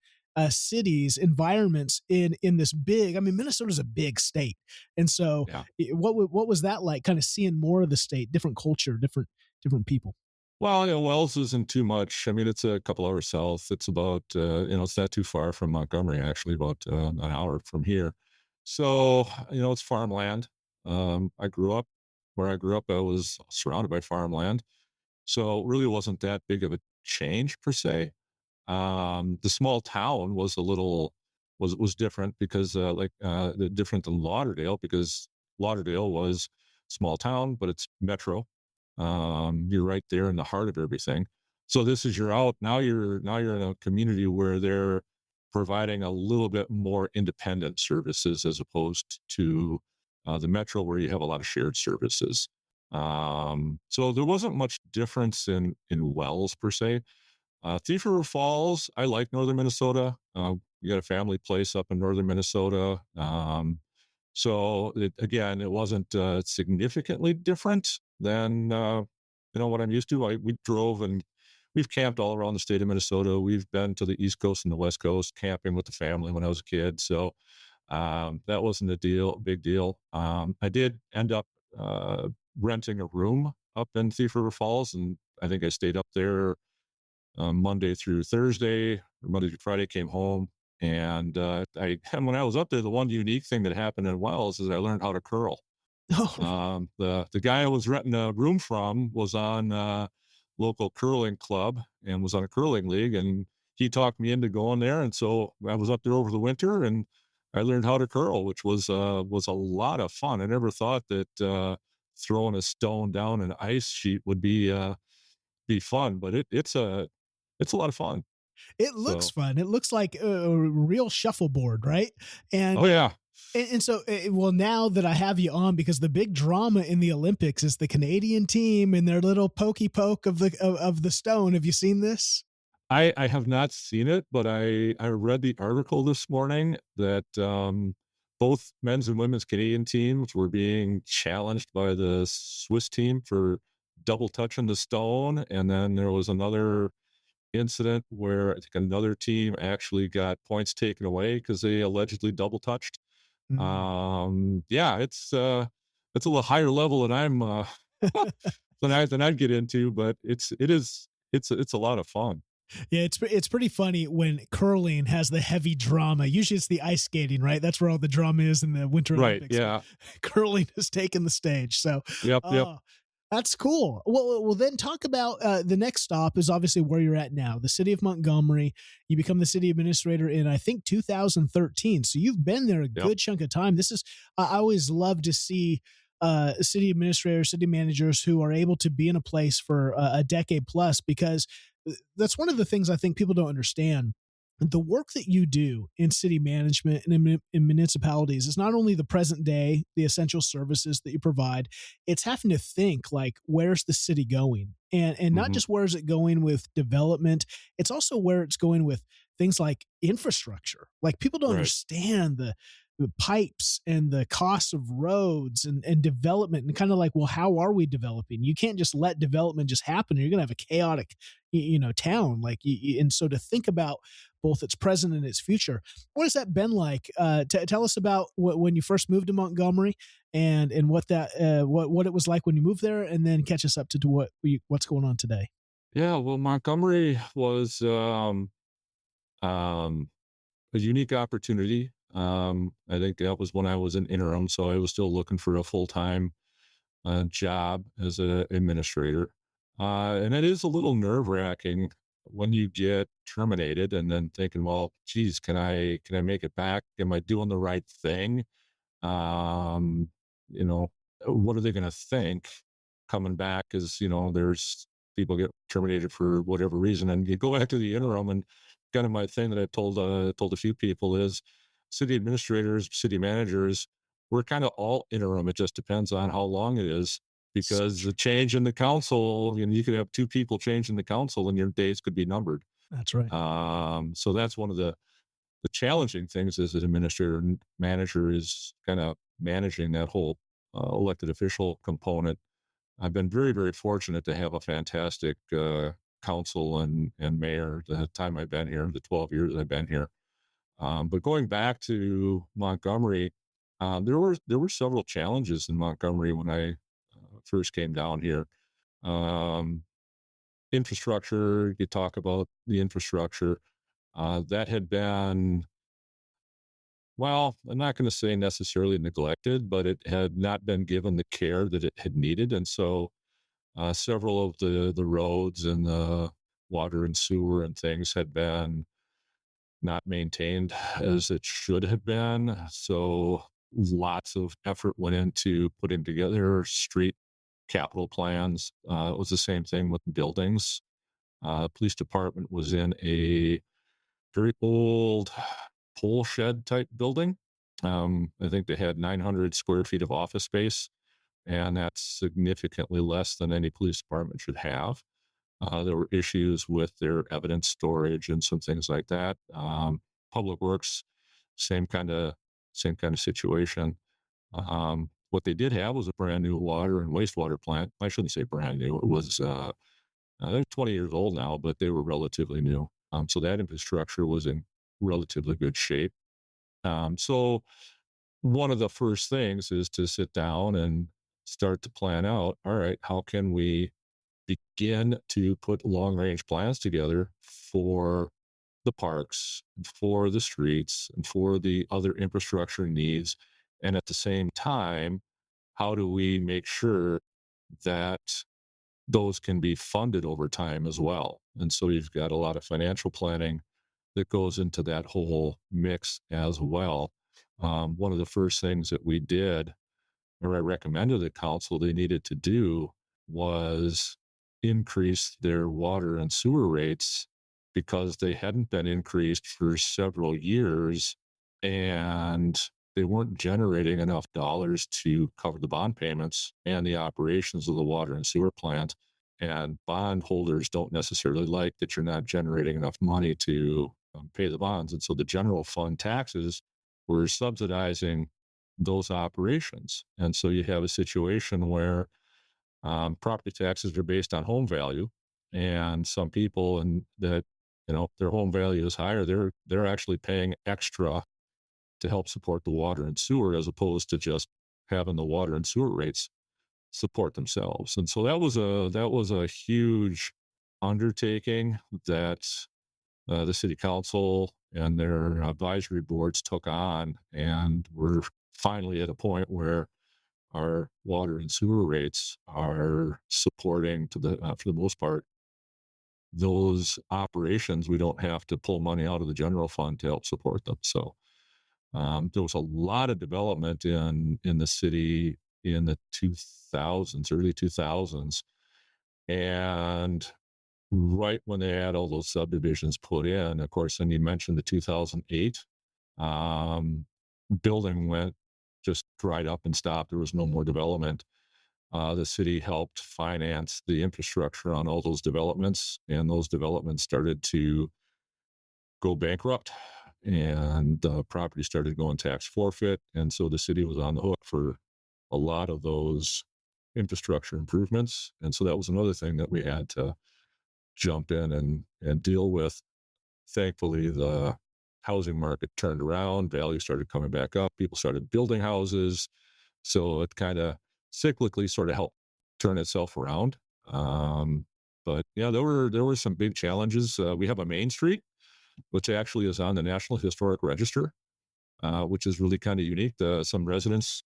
cities, environments in this big, I mean, Minnesota's a big state. And so Yeah. what was that like, kind of seeing more of the state, different culture, different people? Well, Wells isn't too much. I mean, it's a couple hours south. It's about, it's not too far from Montgomery, actually, about an hour from here. So, it's farmland. I grew up where I grew up. I was surrounded by farmland. So it really wasn't that big of a change per se. The small town was a little was different because different than Lauderdale because Lauderdale was small town, but it's metro. You're right there in the heart of everything. So this is you're out now. You're in a community where they're providing a little bit more independent services as opposed to the metro where you have a lot of shared services. So there wasn't much difference in Wells per se. Thief River Falls, I like northern Minnesota. We got a family place up in northern Minnesota. Again, it wasn't significantly different than what I'm used to. We drove and we've camped all around the state of Minnesota. We've been to the East Coast and the West Coast camping with the family when I was a kid. So that wasn't big deal. I did end up renting a room up in Thief River Falls, and I think I stayed up there Monday through Thursday, or Monday through Friday, came home. And and when I was up there, the one unique thing that happened in Wells is I learned how to curl. Oh, The guy I was renting a room from was on local curling club and was on a curling league, and he talked me into going there. And so I was up there over the winter, and I learned how to curl, which was a lot of fun. I never thought that throwing a stone down an ice sheet would be fun, but it's a lot of fun. it looks So, fun. It looks like a real shuffleboard, right? And oh yeah, and so, well, now that I have you on, because the big drama in the Olympics is the Canadian team and their little pokey poke of the stone. Have you seen this? I have not seen it, but I read the article this morning that both men's and women's Canadian teams were being challenged by the Swiss team for double touching the stone, and then there was another incident where I think another team actually got points taken away because they allegedly double touched. Mm. Yeah, it's a little higher level than I'm than I'd get into, but it's a lot of fun. Yeah, it's pretty funny when curling has the heavy drama. Usually, it's the ice skating, right? That's where all the drama is in the Winter Right. Olympics. But Yeah. curling has taken the stage. So, Yep. Yep. uh, that's cool. Well, then talk about the next stop is obviously where you're at now, the city of Montgomery. You become the city administrator in, I think, 2013. So you've been there a Yep. good chunk of time. I always love to see city administrators, city managers who are able to be in a place for a decade plus, because that's one of the things I think people don't understand. The work that you do in city management and in municipalities is not only the present day, the essential services that you provide, it's having to think like, where's the city going? And not Hmm. just where is it going with development, it's also where it's going with things like infrastructure. Like, people don't Right. understand the pipes and the costs of roads and development, and kind of like, well, how are we developing? You can't just let development just happen. You're going to have a chaotic, town. And so to think about both its present and its future, what has that been like? Tell us about when you first moved to Montgomery, and what it was like when you moved there, and then catch us up to what's going on today. Yeah. Well, Montgomery was um, a unique opportunity. I think that was when I was an interim, so I was still looking for a full time job as an administrator. And it is a little nerve wracking when you get terminated and then thinking, well, geez, can I make it back? Am I doing the right thing? Um, you know, what are they going to think coming back? Because there's people get terminated for whatever reason, and you go back to the interim. And kind of my thing that I told a few people is, city administrators, city managers, we're kind of all interim. It just depends on how long it is, So because the true. change in the council, you could have two people change in the council, and your days could be numbered. That's right. So that's one of the challenging things as an administrator and manager is kind of managing that whole elected official component. I've been very, very fortunate to have a fantastic council and mayor the time I've been here, the 12 years I've been here. But going back to Montgomery, there were several challenges in Montgomery when I first came down here. Um, infrastructure, you talk about the infrastructure that had been, well, I'm not going to say necessarily neglected, but it had not been given the care that it had needed. And so several of the roads and the water and sewer and things had been not maintained as it should have been. So lots of effort went into putting together street capital plans. It was the same thing with buildings. Police department was in a very old pole shed type building. I think they had 900 square feet of office space, and that's significantly less than any police department should have. There were issues with their evidence storage and some things like that. Public Works, same kind of situation. What they did have was a brand new water and wastewater plant. I shouldn't say brand new. It was they're 20 years old now, but they were relatively new. So that infrastructure was in relatively good shape. So one of the first things is to sit down and start to plan out. All right, how can we begin to put long range plans together for the parks, for the streets, and for the other infrastructure needs? And at the same time, how do we make sure that those can be funded over time as well? And so you've got a lot of financial planning that goes into that whole mix as well. One of the first things that we did, or I recommended the council they needed to do, was increase their water and sewer rates because they hadn't been increased for several years and they weren't generating enough dollars to cover the bond payments and the operations of the water and sewer plant. And bondholders don't necessarily like that you're not generating enough money to pay the bonds. And so the general fund taxes were subsidizing those operations. And so you have a situation where property taxes are based on home value, and some people and that their home value is higher, they're actually paying extra to help support the water and sewer as opposed to just having the water and sewer rates support themselves. And so that was a huge undertaking that the city council and their advisory boards took on, and we're finally at a point where our water and sewer rates are supporting for the most part those operations. We don't have to pull money out of the general fund to help support them. So there was a lot of development in the city in the 2000s, early 2000s, and right when they had all those subdivisions put in, of course, and you mentioned the 2008 um, building went just dried up and stopped. There was no more development. The city helped finance the infrastructure on all those developments, and those developments started to go bankrupt, and the property started going tax forfeit. And so the city was on the hook for a lot of those infrastructure improvements. And so that was another thing that we had to jump in and deal with. Thankfully, the housing market turned around, value started coming back up, people started building houses. So it kind of cyclically sort of helped turn itself around. But yeah, there were some big challenges. We have a main street, which actually is on the National Historic Register, which is really kind of unique. Some residents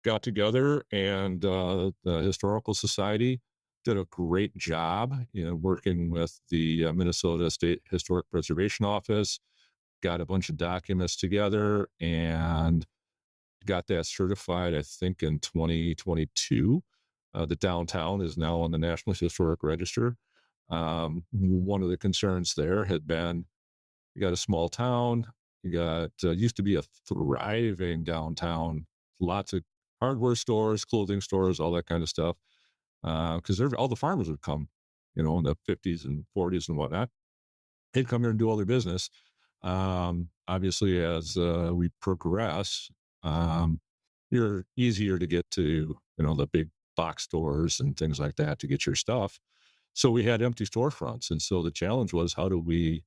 got together, and the Historical Society did a great job, working with the Minnesota State Historic Preservation Office, got a bunch of documents together, and got that certified, I think, in 2022. The downtown is now on the National Historic Register. One of the concerns there had been you got a small town, you got used to be a thriving downtown, lots of hardware stores, clothing stores, all that kind of stuff. Because all the farmers would come, in the 50s and 40s and whatnot. They'd come here and do all their business. Obviously, as we progress, you're easier to get to, the big box stores and things like that to get your stuff. So we had empty storefronts, and so the challenge was how do we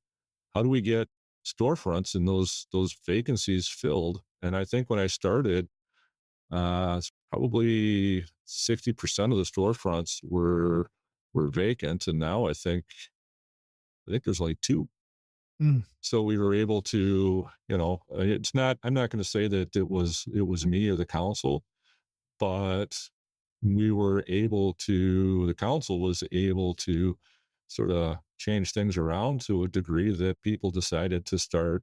get storefronts and those vacancies filled? And I think when I started, it's probably 60% of the storefronts were were vacant, and now I think there's like 2. Mm. So we were able to, it's not. I'm not going to say that it was me or the council, but the council was able to sort of change things around to a degree that people decided to start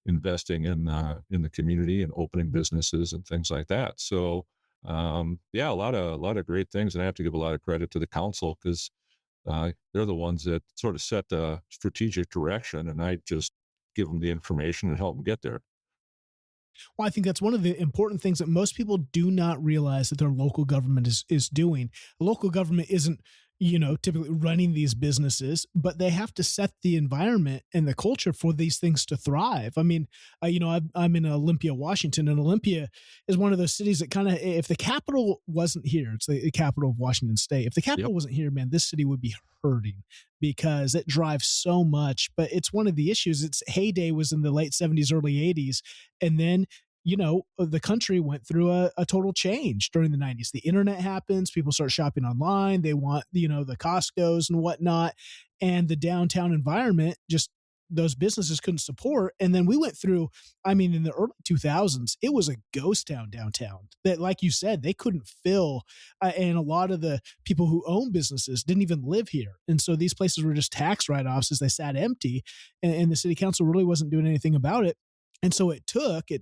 investing in the community and opening businesses and things like that. So yeah, a lot of great things, and I have to give a lot of credit to the council because they're the ones that sort of set the strategic direction, and I just give them the information and help them get there. Well, I think that's one of the important things that most people do not realize that their local government is doing. Local government isn't, typically running these businesses, but they have to set the environment and the culture for these things to thrive. I mean, I'm in Olympia, Washington, and Olympia is one of those cities that kind of, if the capital wasn't here, it's the capital of Washington State. If the capital Yep. wasn't here, man, this city would be hurting because it drives so much. But it's one of the issues. Its heyday was in the late 70s, early 80s. And then the country went through a total change during the 90s. The internet happens, people start shopping online, they want, the Costco's and whatnot, and the downtown environment, just those businesses couldn't support. And then we went through, in the early 2000s, it was a ghost town downtown that, like you said, they couldn't fill. And a lot of the people who own businesses didn't even live here. And so these places were just tax write-offs as they sat empty, and the city council really wasn't doing anything about it. And so it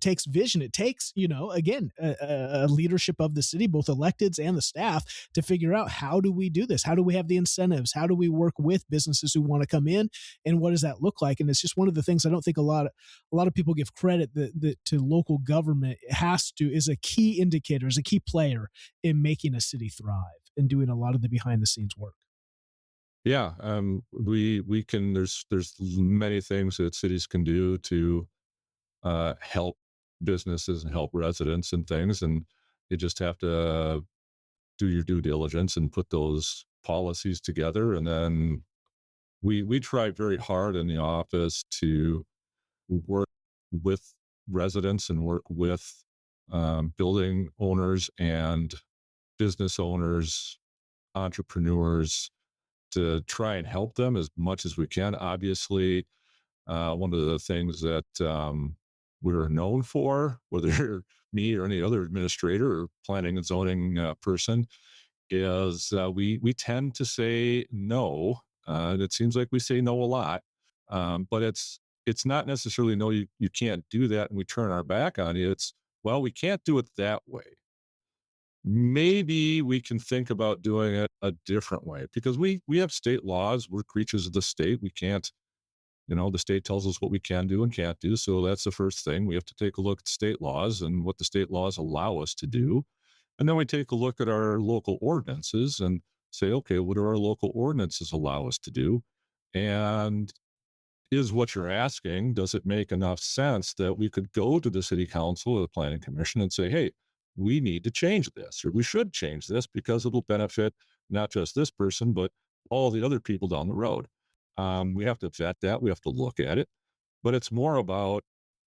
takes vision. It takes, again, a leadership of the city, both electeds and the staff, to figure out, how do we do this? How do we have the incentives? How do we work with businesses who want to come in? And what does that look like? And it's just one of the things I don't think a lot of people give credit that to local government is a key indicator, is a key player in making a city thrive and doing a lot of the behind the scenes work. Yeah. We can, there's many things that cities can do to help businesses and help residents and things. And you just have to do your due diligence and put those policies together. And then we try very hard in the office to work with residents and work with building owners and business owners, entrepreneurs, to try and help them as much as we can. Obviously, one of the things that we're known for, whether me or any other administrator or planning and zoning person, is we tend to say no. And it seems like we say no a lot, but it's not necessarily no, you can't do that, and we turn our back on you. It's, well, we can't do it that way. Maybe we can think about doing it a different way, because we have state laws. We're creatures of the state. We can't, the state tells us what we can do and can't do. So that's the first thing. We have to take a look at state laws and what the state laws allow us to do. And then we take a look at our local ordinances and say, okay, what do our local ordinances allow us to do? And is what you're asking, does it make enough sense that we could go to the city council or the planning commission and say, hey, we need to change this, or we should change this because it'll benefit not just this person, but all the other people down the road. We have to vet that. We have to look at it. But it's more about,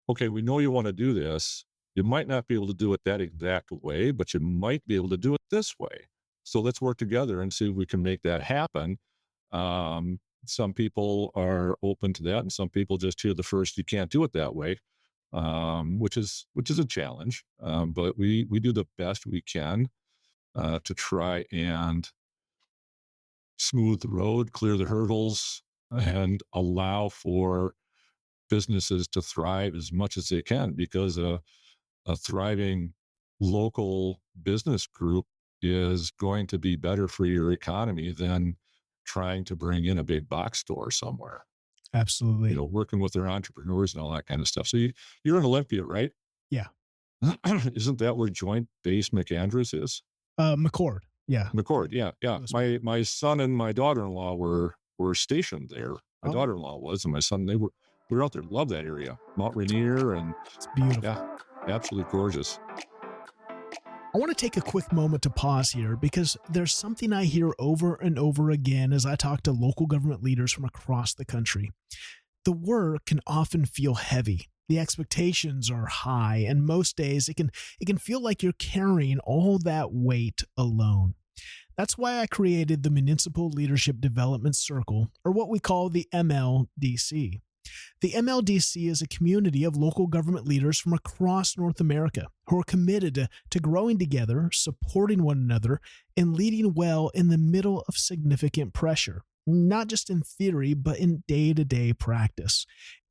okay, we know you want to do this. You might not be able to do it that exact way, but you might be able to do it this way. So let's work together and see if we can make that happen. Some people are open to that, and some people just hear the first, you can't do it that way, which is a challenge. But we do the best we can to try and smooth the road, clear the hurdles, and allow for businesses to thrive as much as they can, because a thriving local business group is going to be better for your economy than trying to bring in a big box store somewhere. Absolutely. Working with their entrepreneurs and all that kind of stuff. So you're in Olympia, right? Yeah. Isn't that where Joint Base McAndrews is? McCord. Yeah. McCord. Yeah. My son and my daughter-in-law were stationed there. My daughter-in-law was, and my son, we were out there. Love that area. Mount Rainier, and it's beautiful. Yeah, absolutely gorgeous. I want to take a quick moment to pause here, because there's something I hear over and over again as I talk to local government leaders from across the country. The work can often feel heavy. The expectations are high, and most days it can feel like you're carrying all that weight alone. That's why I created the Municipal Leadership Development Circle, or what we call the MLDC. The MLDC is a community of local government leaders from across North America who are committed to growing together, supporting one another, and leading well in the middle of significant pressure, not just in theory, but in day-to-day practice.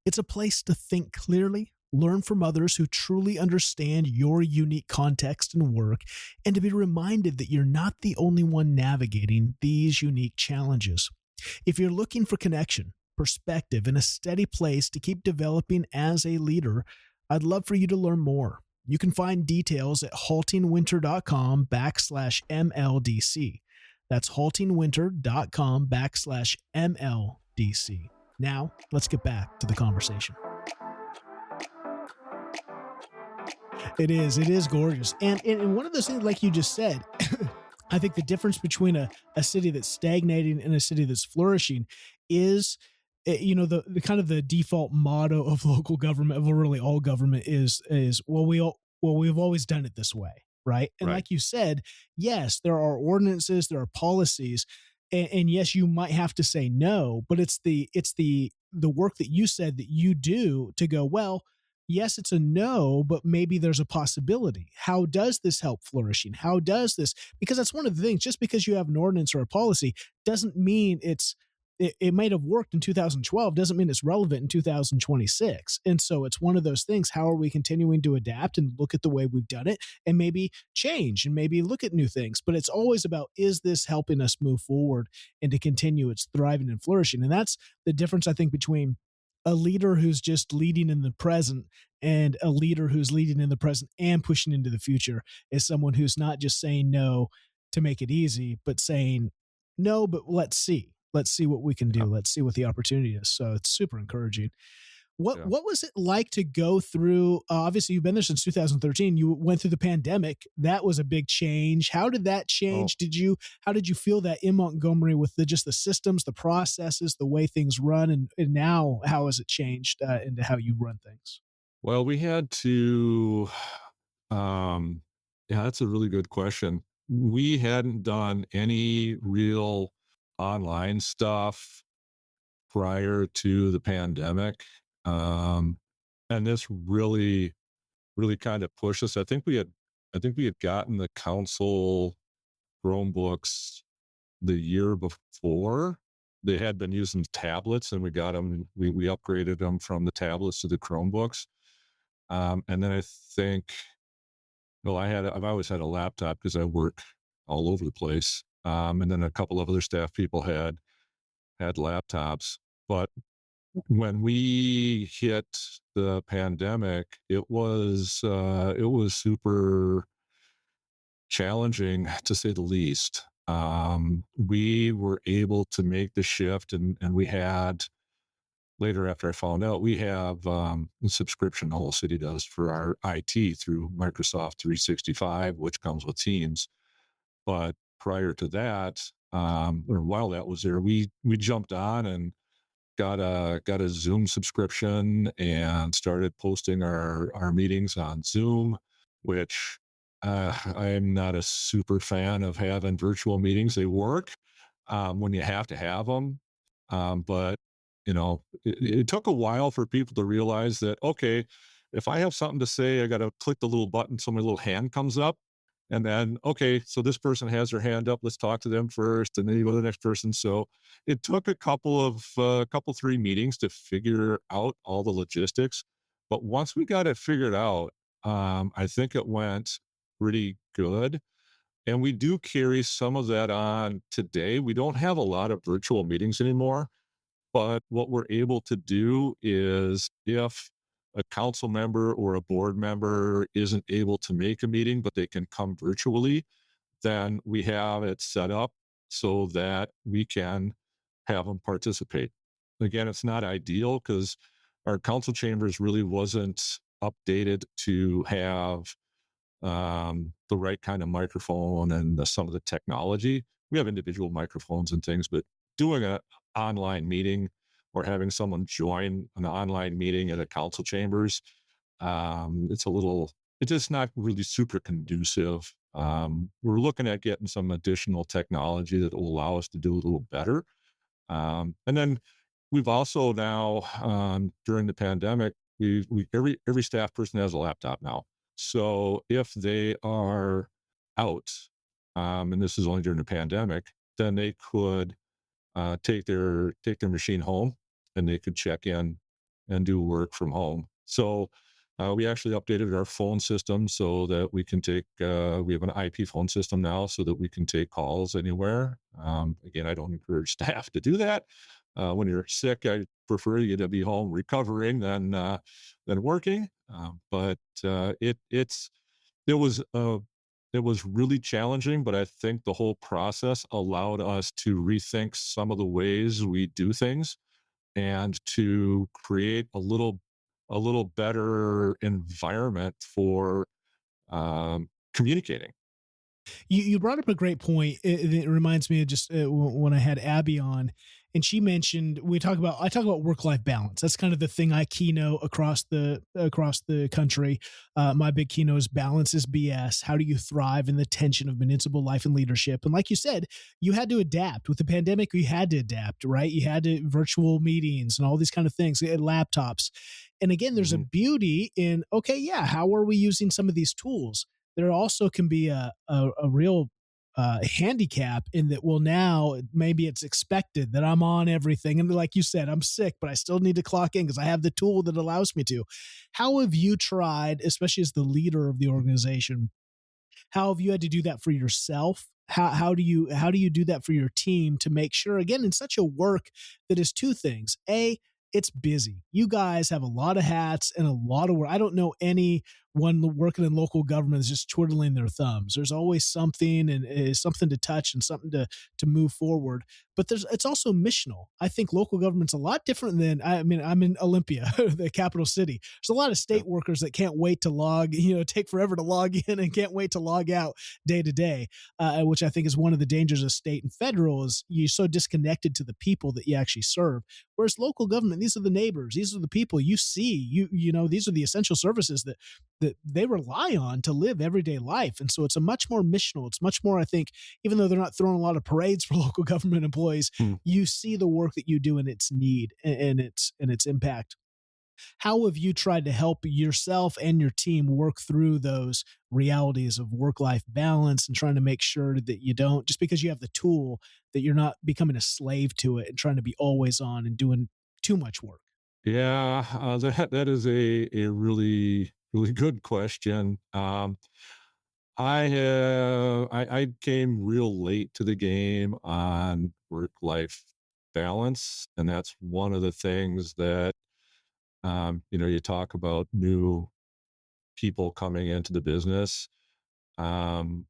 It's a place to think clearly, learn from others who truly understand your unique context and work, and to be reminded that you're not the only one navigating these unique challenges. If you're looking for connection, perspective, and a steady place to keep developing as a leader, I'd love for you to learn more. You can find details at haltingwinter.com/MLDC. That's haltingwinter.com/MLDC. Now, let's get back to the conversation. It is gorgeous. And one of those things, like you just said, I think the difference between a city that's stagnating and a city that's flourishing is, the kind of the default motto of local government, of really all government is we've always done it this way, right? And Right. like you said, yes, there are ordinances, there are policies, and yes, you might have to say no, but it's the work that you said that you do to go, well, yes, it's a no, but maybe there's a possibility. How does this help flourishing? How does this? Because that's one of the things. Just because you have an ordinance or a policy doesn't mean it might have worked in 2012, doesn't mean it's relevant in 2026. And so it's one of those things. How are we continuing to adapt and look at the way we've done it and maybe change and maybe look at new things? But it's always about, is this helping us move forward and to continue its thriving and flourishing? And that's the difference, I think, between a leader who's just leading in the present and a leader who's leading in the present and pushing into the future, is someone who's not just saying no to make it easy, but saying no, but let's see what we can do. Yeah. Let's see what the opportunity is. So it's super encouraging. What Yeah. what was it like to go through? Obviously, you've been there since 2013. You went through the pandemic. That was a big change. How did that change? How did you feel that in Montgomery with just the systems, the processes, the way things run, and now how has it changed into how you run things? Well, we had to, yeah, that's a really good question. We hadn't done any real online stuff prior to the pandemic. Um, and this really, really kind of pushed us. I think we had gotten the council Chromebooks the year before. They had been using tablets, and we got them. We upgraded them from the tablets to the Chromebooks. And then I think, well, I've always had a laptop because I work all over the place. And then a couple of other staff people had laptops. But when we hit the pandemic, it was super challenging, to say the least. We were able to make the shift, and we had, later after I found out, we have a subscription the whole city does for our IT through Microsoft 365, which comes with Teams. But prior to that, or while that was there, we jumped on and got a Zoom subscription and started posting our meetings on Zoom, which I'm not a super fan of having virtual meetings. They work when you have to have them, but it took a while for people to realize that, okay, if I have something to say, I got to click the little button so my little hand comes up. And then, okay, so this person has their hand up. Let's talk to them first, and then you go to the next person. So it took a couple, 3 meetings to figure out all the logistics. But once we got it figured out, I think it went pretty good. And we do carry some of that on today. We don't have a lot of virtual meetings anymore. But what we're able to do is, if a council member or a board member isn't able to make a meeting, but they can come virtually, then we have it set up so that we can have them participate. Again, it's not ideal because our council chambers really wasn't updated to have the right kind of microphone and some of the technology. We have individual microphones and things, but doing an online meeting or having someone join an online meeting at a council chambers, it's just not really super conducive We're looking at getting some additional technology that will allow us to do a little better. And then we've also now, during the pandemic, every staff person has a laptop now. So if they are out, and this is only during the pandemic, then they could take their machine home, and they could check in and do work from home. So we actually updated our phone system so that we can take. We have an IP phone system now, so that we can take calls anywhere. Again, I don't encourage staff to do that. When you're sick, I prefer you to be home recovering than working. But it was it was really challenging, but I think the whole process allowed us to rethink some of the ways we do things and to create a little better environment for communicating. You brought up a great point. It reminds me of just when I had Abby on, and she mentioned I talk about work life balance. That's kind of the thing I keynote across the country. My big keynote is balance is BS. How do you thrive in the tension of municipal life and leadership? And like you said, you had to adapt with the pandemic. You had to adapt, right? You had to virtual meetings and all these kind of things, laptops. And again, there's a Mhm. beauty in, okay, yeah, how are we using some of these tools? There also can be a real handicap in that, well, now maybe it's expected that I'm on everything, and like you said, I'm sick but I still need to clock in because I have the tool that allows me to. How have you tried, especially as the leader of the organization, how have you had to do that for yourself? How do you do that for your team to make sure, again, in such a work that is two things? A, it's busy. You guys have a lot of hats and a lot of work. I don't know anyone working in local government is just twiddling their thumbs. There's always something, and something to touch and something to move forward. But it's also missional. I think local government's a lot different than, I mean, I'm in Olympia, the capital city. There's a lot of Yeah. state workers that can't wait to take forever to log in and can't wait to log out day to day, which I think is one of the dangers of state and federal, is you're so disconnected to the people that you actually serve. Whereas local government, these are the neighbors, these are the people you see, these are the essential services that they rely on to live everyday life. And so it's a much more missional. It's much more, I think, even though they're not throwing a lot of parades for local government employees, Hmm. you see the work that you do and its need and its impact. How have you tried to help yourself and your team work through those realities of work life balance and trying to make sure that you don't, just because you have the tool, that you're not becoming a slave to it and trying to be always on and doing too much work? Yeah, that is a really really good question. I came real late to the game on work life balance, and that's one of the things that you talk about new people coming into the business. I'm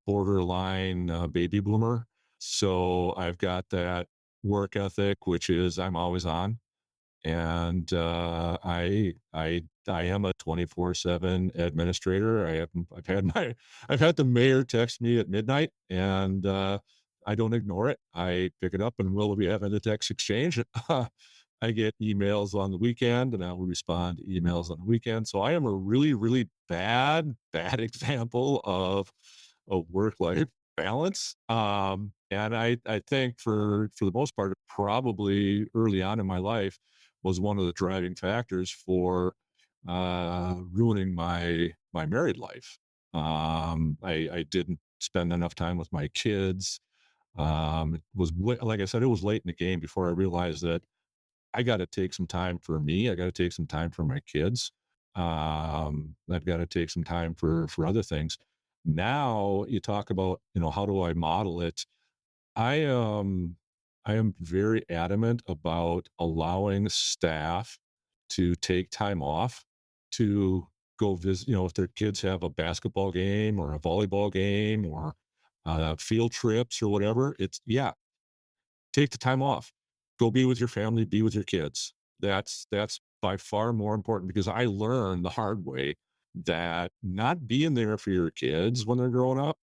borderline baby boomer, so I've got that work ethic, which is I'm always on, and I am a 24/7 administrator. I've had the mayor text me at midnight, and I don't ignore it. I pick it up, and we'll be having a text exchange. I get emails on the weekend, and I will respond to emails on the weekend. So I am a really really bad example of a work life balance. And I think for the most part, probably early on in my life was one of the driving factors for ruining my married life. I didn't spend enough time with my kids. Like I said, it was late in the game before I realized that I got to take some time for me. I got to take some time for my kids. I've got to take some time for other things. Now you talk about, how do I model it? I am I am very adamant about allowing staff to take time off to go visit, if their kids have a basketball game or a volleyball game or field trips or whatever. It's yeah, take the time off. Go be with your family, be with your kids. That's by far more important because I learned the hard way that not being there for your kids when they're growing up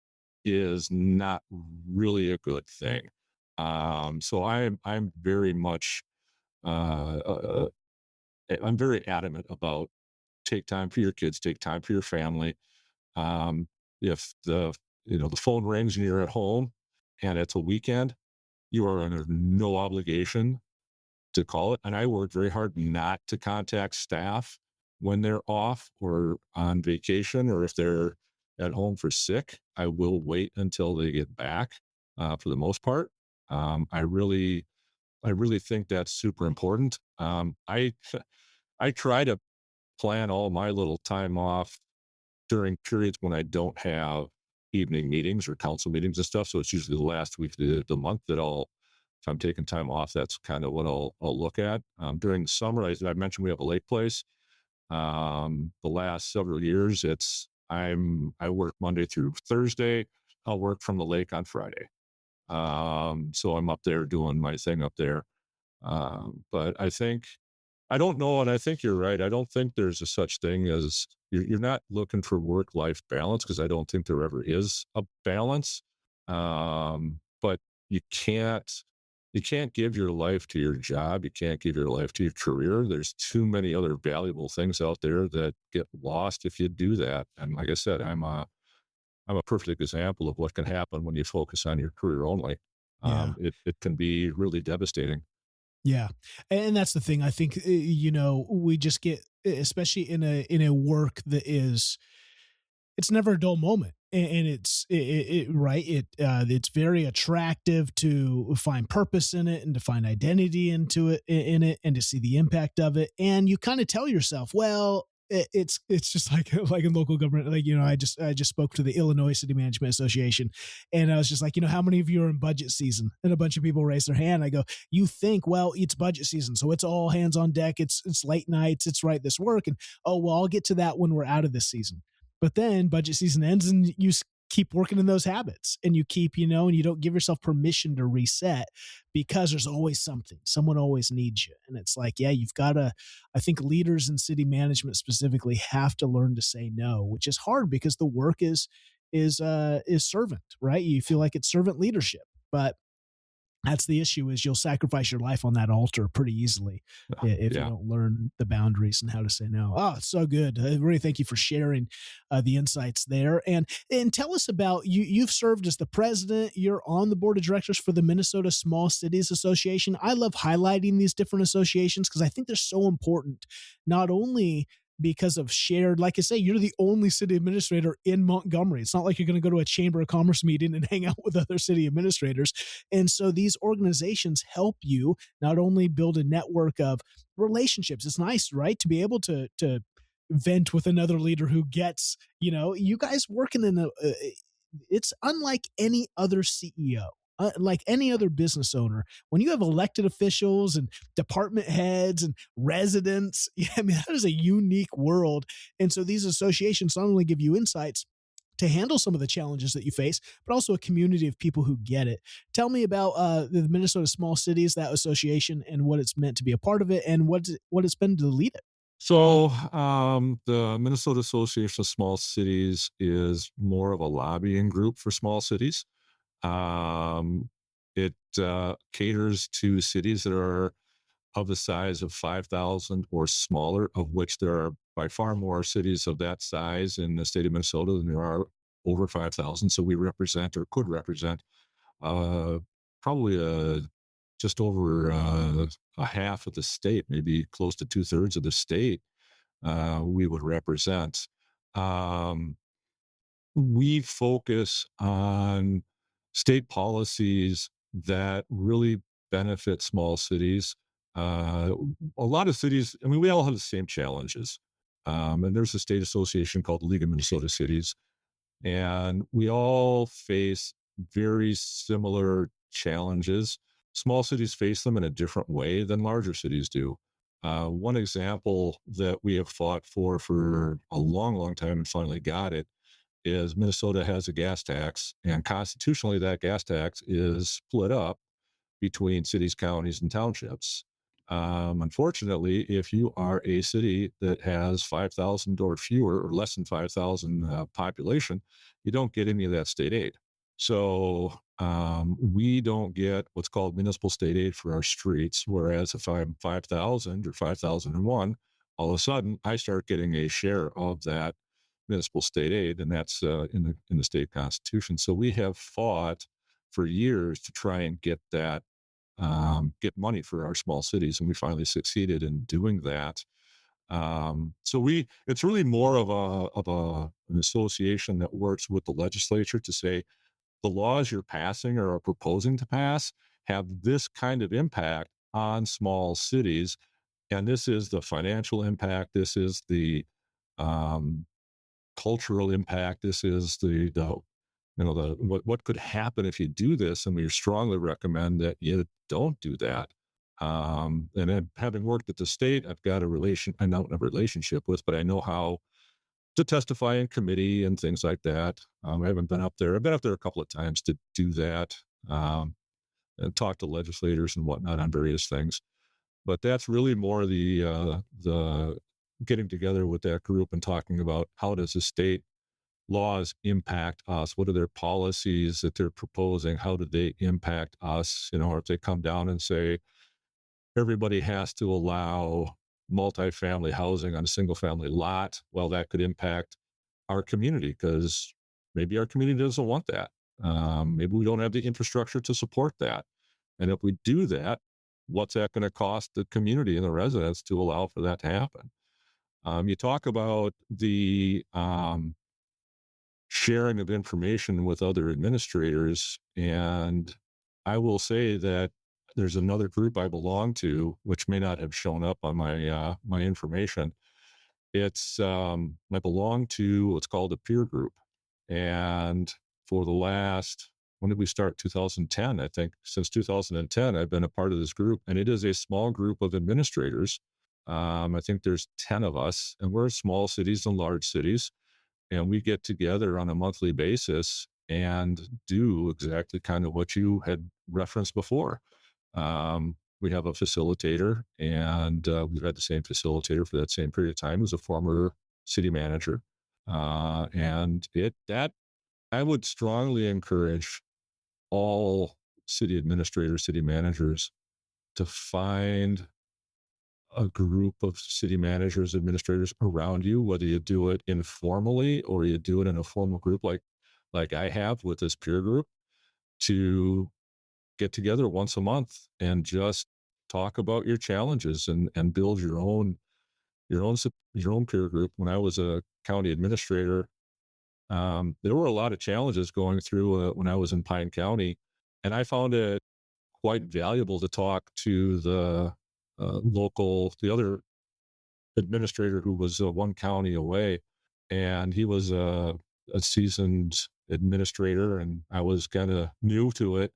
is not really a good thing. So I'm very much I'm very adamant about take time for your kids, take time for your family. Um, if the phone rings and you're at home and it's a weekend, you are under no obligation to call it. And I work very hard not to contact staff when they're off or on vacation, or if they're at home for sick. I will wait until they get back for the most part. I really think that's super important. I try to plan all my little time off during periods when I don't have evening meetings or council meetings and stuff. So it's usually the last week of the month that if I'm taking time off, that's kind of what I'll look at. During the summer, I mentioned we have a lake place. The last several years, I work Monday through Thursday. I'll work from the lake on Friday. So I'm up there doing my thing up there. But I don't know, and I think you're right. I don't think there's a such thing as you're not looking for work-life balance, because I don't think there ever is a balance. But you can't you can't give your life to your job. You can't give your life to your career. There's too many other valuable things out there that get lost if you do that. And like I said, I'm a perfect example of what can happen when you focus on your career only. Yeah. It can be really devastating. Yeah. And that's the thing. I think, we just get, especially in a work that is, it's never a dull moment. And right. It's very attractive to find purpose in it and to find identity in it and to see the impact of it. And you kind of tell yourself, well, it's just like in local government. Like, I just spoke to the Illinois City Management Association, and I was just like, how many of you are in budget season? And a bunch of people raised their hand. I go, you think, well, it's budget season, so it's all hands on deck. It's late nights. It's write this work, and oh well, I'll get to that when we're out of this season. But then budget season ends, and you keep working in those habits, and you keep, and you don't give yourself permission to reset, because there's always something. Someone always needs you. And it's like, yeah, you've got to, I think leaders in city management specifically have to learn to say no, which is hard because the work is servant, right? You feel like it's servant leadership, but that's the issue, is you'll sacrifice your life on that altar pretty easily if you Yeah. don't learn the boundaries and how to say no. Oh, it's so good. I really thank you for sharing the insights there. And tell us about you. You've served as the president. You're on the board of directors for the Minnesota Small Cities Association. I love highlighting these different associations because I think they're so important, not only because of shared, like I say, you're the only city administrator in Montgomery. It's not like you're going to go to a chamber of commerce meeting and hang out with other city administrators. And so these organizations help you not only build a network of relationships. It's nice, right, to be able to vent with another leader who gets, you guys working in it's unlike any other CEO. Like any other business owner, when you have elected officials and department heads and residents, yeah, I mean, that is a unique world. And so these associations not only give you insights to handle some of the challenges that you face, but also a community of people who get it. Tell me about the Minnesota Small Cities, that association, and what it's meant to be a part of it, and what it's been to lead it. So the Minnesota Association of Small Cities is more of a lobbying group for small cities. Um, it caters to cities that are of the size of 5,000 or smaller, of which there are by far more cities of that size in the state of Minnesota than there are over 5,000. So we represent, or could represent, uh, probably just over a half of the state, maybe close to two-thirds of the state we would represent. Um, we focus on state policies that really benefit small cities. A lot of cities, I mean, we all have the same challenges. And there's a state association called the League of Minnesota Cities, and we all face very similar challenges. Small cities face them in a different way than larger cities do. One example that we have fought for a long, long time and finally got it is Minnesota has a gas tax, and constitutionally, that gas tax is split up between cities, counties, and townships. Unfortunately, if you are a city that has 5,000 or fewer, or less than 5,000 population, you don't get any of that state aid. So we don't get what's called municipal state aid for our streets. Whereas if I'm 5,000 or 5,001, all of a sudden I start getting a share of that municipal state aid, and that's in the state constitution. So we have fought for years to try and get that get money for our small cities, and we finally succeeded in doing that. It's really more of an association that works with the legislature to say the laws you're passing or are proposing to pass have this kind of impact on small cities, and this is the financial impact. This is the um, cultural impact. This is the what could happen if you do this, and we strongly recommend that you don't do that. And then having worked at the state, I've got I don't have a relationship with, but I know how to testify in committee and things like that. I haven't been up there. I've been up there a couple of times to do that, and talk to legislators and whatnot on various things. But that's really more the getting together with that group and talking about how does the state laws impact us? What are their policies that they're proposing? How do they impact us? Or if they come down and say everybody has to allow multifamily housing on a single family lot, well, that could impact our community because maybe our community doesn't want that. Maybe we don't have the infrastructure to support that. And if we do that, what's that going to cost the community and the residents to allow for that to happen? You talk about the sharing of information with other administrators. And I will say that there's another group I belong to, which may not have shown up on my information. I belong to what's called a peer group. And for the last, when did we start? 2010, I think. Since 2010, I've been a part of this group, and it is a small group of administrators. I think there's 10 of us, and we're small cities and large cities. And we get together on a monthly basis and do exactly kind of what you had referenced before. We have a facilitator, and we've had the same facilitator for that same period of time, who's a former city manager. And that I would strongly encourage all city administrators, city managers to find a group of city managers, administrators around you, whether you do it informally or you do it in a formal group like I have with this peer group, to get together once a month and just talk about your challenges and build your own peer group. When I was a county administrator, there were a lot of challenges going through when I was in Pine County, and I found it quite valuable to talk to the other administrator who was one county away, and he was a seasoned administrator, and I was kind of new to it,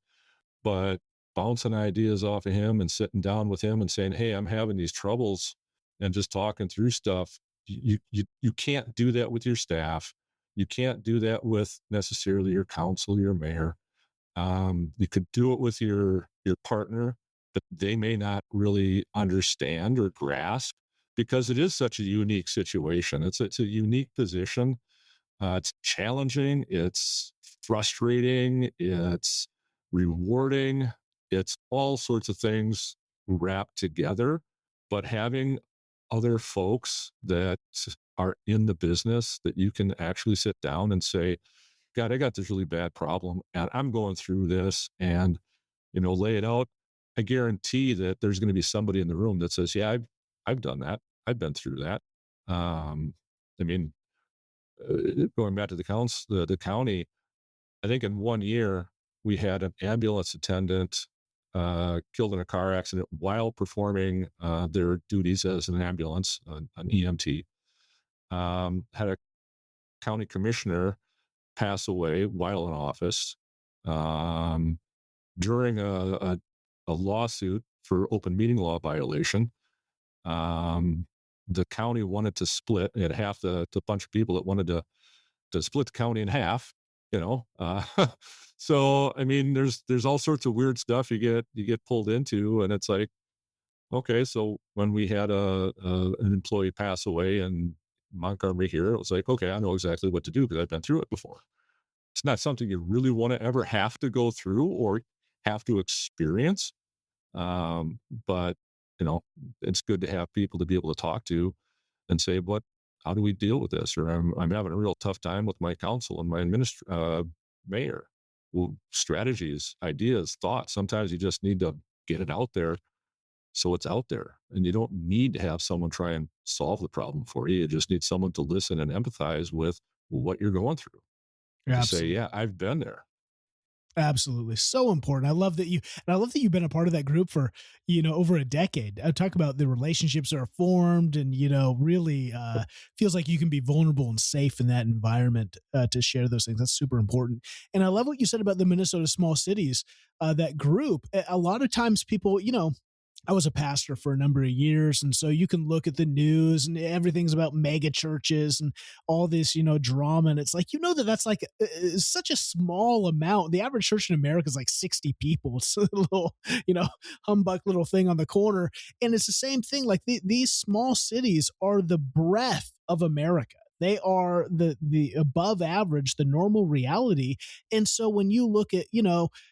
but bouncing ideas off of him and sitting down with him and saying, "Hey, I'm having these troubles," and just talking through stuff. You can't do that with your staff. You can't do that with necessarily your council, your mayor. You could do it with your partner, but they may not really understand or grasp because it is such a unique situation. It's a unique position. It's challenging. It's frustrating. It's rewarding. It's all sorts of things wrapped together. But having other folks that are in the business that you can actually sit down and say, God, I got this really bad problem and I'm going through this, and, lay it out. I guarantee that there's going to be somebody in the room that says, yeah, I've done that. I've been through that. I mean, going back to the county, I think in 1 year we had an ambulance attendant killed in a car accident while performing their duties as an ambulance, an EMT. Had a county commissioner pass away while in office during a lawsuit for open meeting law violation. The county wanted to split. It had half the bunch of people that wanted to split the county in half. So I mean, there's all sorts of weird stuff you get pulled into, and it's like, okay, so when we had an employee pass away in Montgomery here, it was like, okay, I know exactly what to do because I've been through it before. It's not something you really want to ever have to go through or have to experience. But it's good to have people to be able to talk to and say, how do we deal with this? Or I'm having a real tough time with my council and my mayor. Well, strategies, ideas, thoughts. Sometimes you just need to get it out there so it's out there. And you don't need to have someone try and solve the problem for you. You just need someone to listen and empathize with what you're going through and to say, Absolutely. yeah, I've been there. Absolutely. So important. I love that you've been a part of that group for, over a decade. I talk about the relationships that are formed and, really feels like you can be vulnerable and safe in that environment to share those things. That's super important. And I love what you said about the Minnesota small cities, that group. A lot of times people, I was a pastor for a number of years. And so you can look at the news and everything's about mega churches and all this, drama. And it's like, that's like such a small amount. The average church in America is like 60 people. It's a little, humbug little thing on the corner. And it's the same thing. Like these small cities are the breath of America. They are the above average, the normal reality. And so when you look at,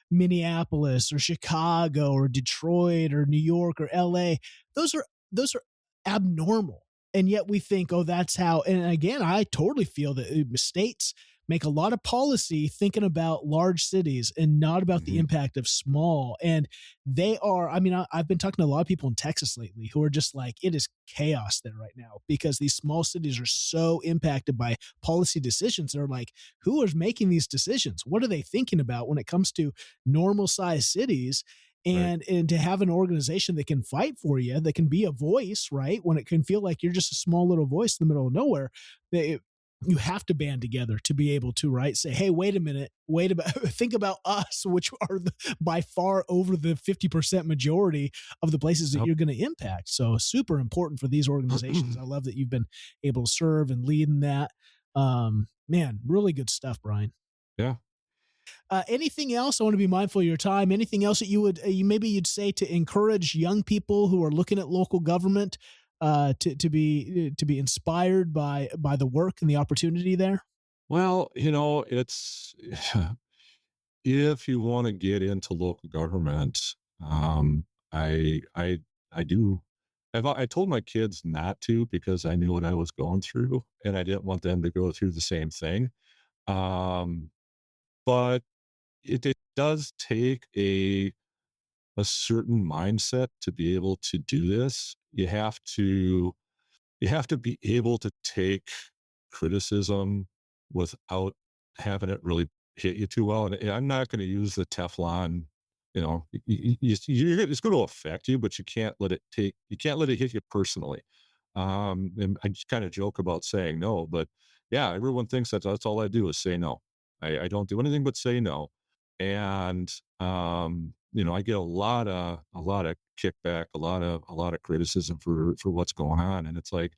Minneapolis or Chicago or Detroit or New York or LA, those are abnormal. And yet we think, oh, that's how. And again, I totally feel that states make a lot of policy thinking about large cities and not about the Mhm. impact of small. And they are, I mean, I've been talking to a lot of people in Texas lately who are just like, it is chaos there right now because these small cities are so impacted by policy decisions. They're like, who is making these decisions? What are they thinking about when it comes to normal sized cities? Right. And to have an organization that can fight for you, that can be a voice, right? When it can feel like you're just a small little voice in the middle of nowhere, they, you have to band together to be able to, right, say, hey, wait a minute, wait about think about us, which are by far over the 50% majority of the places that Yep. you're going to impact. So super important for these organizations. I love that you've been able to serve and lead in that. Man, really good stuff, Brian. Yeah. Anything else? I want to be mindful of your time. Anything else that maybe you'd say to encourage young people who are looking at local government to be inspired by the work and the opportunity there? Well, it's if you want to get into local government, I I do. I told my kids not to because I knew what I was going through, and I didn't want them to go through the same thing. Um, but it does take a certain mindset to be able to do this. You have to be able to take criticism without having it really hit you too well. And I'm not going to use the Teflon. It's going to affect you, but you can't let it hit you personally. And I just kind of joke about saying no, but yeah, everyone thinks that that's all I do is say no. I don't do anything but say no. And, I get a lot of kickback, a lot of criticism for what's going on. And it's like,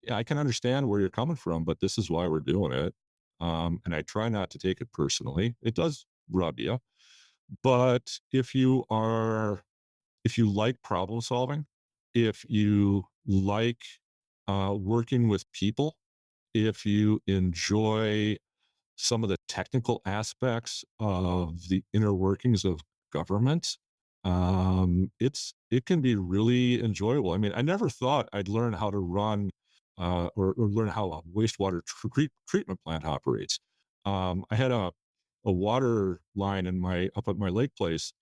yeah, I can understand where you're coming from, but this is why we're doing it. And I try not to take it personally. It does rub you, but if you like problem solving, if you like working with people, if you enjoy some of the technical aspects of the inner workings of government, it can be really enjoyable. I mean, I never thought I'd learn how to run or learn how a wastewater treatment plant operates. I had a water line up at my lake place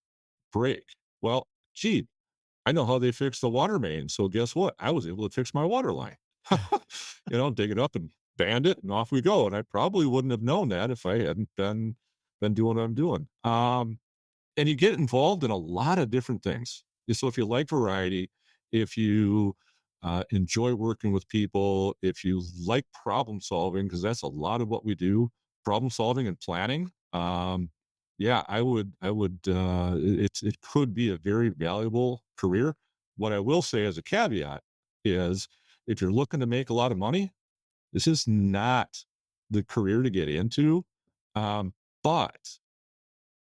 break. Well, gee, I know how they fix the water main. So guess what? I was able to fix my water line. Dig it up and band it, and off we go. And I probably wouldn't have known that if I hadn't been doing what I'm doing. And you get involved in a lot of different things. So if you like variety, if you enjoy working with people, if you like problem solving, because that's a lot of what we do, problem solving and planning. Yeah, I would. It could be a very valuable career. What I will say as a caveat is, if you're looking to make a lot of money, this is not the career to get into. But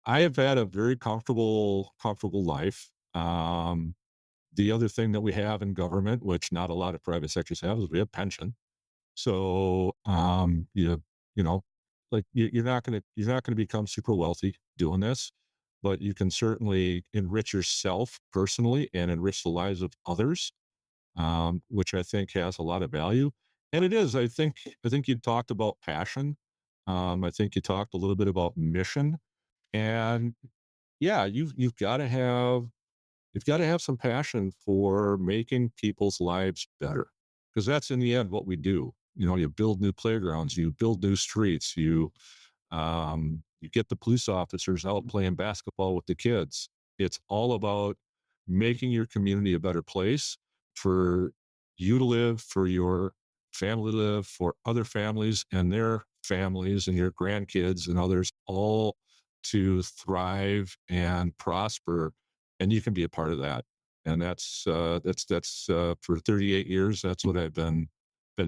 I have had a very comfortable life. The other thing that we have in government, which not a lot of private sectors have, is we have pension. So, you know, like you're not gonna become super wealthy doing this, but you can certainly enrich yourself personally and enrich the lives of others, which I think has a lot of value. And it is. I think you talked about passion. I think you talked a little bit about mission, and yeah, you've got to have some passion for making people's lives better, because that's in the end what we do. You build new playgrounds, you build new streets, you get the police officers out playing basketball with the kids. It's all about making your community a better place for you to live, for your family to live, for other families and their families and your grandkids and others all to thrive and prosper. And you can be a part of that. And that's for 38 years. That's what I've been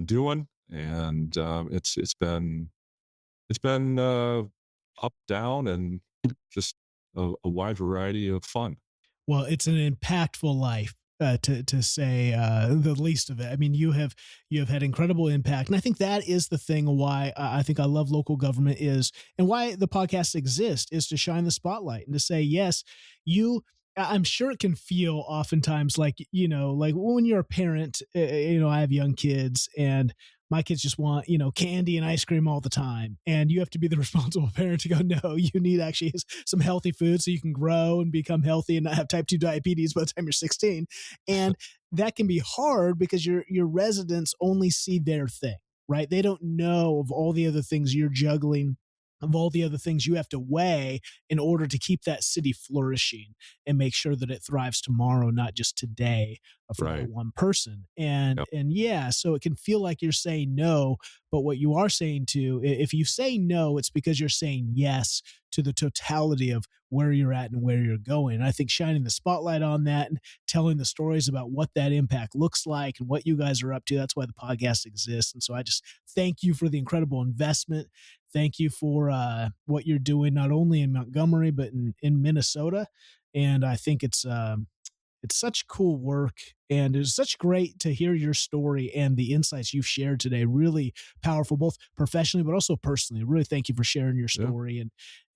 doing, and it's been up, down, and just a wide variety of fun. Well, it's an impactful life. To say the least of it. I mean, you have had incredible impact, and I think that is the thing why I think I love local government is, and why the podcast exists is to shine the spotlight and to say, yes, you. I'm sure it can feel oftentimes like, like when you're a parent, I have young kids and my kids just want, candy and ice cream all the time. And you have to be the responsible parent to go, no, you need actually some healthy food so you can grow and become healthy and not have type 2 diabetes by the time you're 16. And that can be hard because your residents only see their thing, right? They don't know of all the other things you're juggling, of all the other things you have to weigh in order to keep that city flourishing and make sure that it thrives tomorrow, not just today for that Right. one person. And Yep. and yeah, so it can feel like you're saying no, but what you are saying to, if you say no, it's because you're saying yes to the totality of where you're at and where you're going. And I think shining the spotlight on that and telling the stories about what that impact looks like and what you guys are up to, that's why the podcast exists. And so I just thank you for the incredible investment. Thank you for what you're doing, not only in Montgomery, but in Minnesota. And I think it's such cool work, and it's such great to hear your story and the insights you've shared today. Really powerful, both professionally but also personally. Really, thank you for sharing your Yeah. story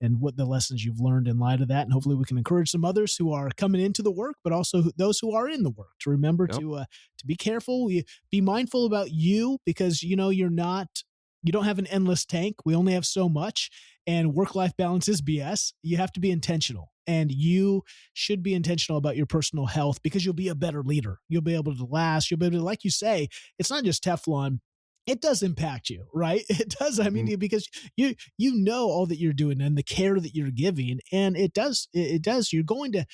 and what the lessons you've learned in light of that. And hopefully, we can encourage some others who are coming into the work, but also those who are in the work to remember Yep. to be careful, be mindful about you, because you don't have an endless tank. We only have so much, and work-life balance is BS. You have to be intentional, and you should be intentional about your personal health because you'll be a better leader. You'll be able to last. You'll be able to, like you say, it's not just Teflon. It does impact you, right? It does. I mean, Mhm. because you know all that you're doing and the care that you're giving, and it does. It does. You're going to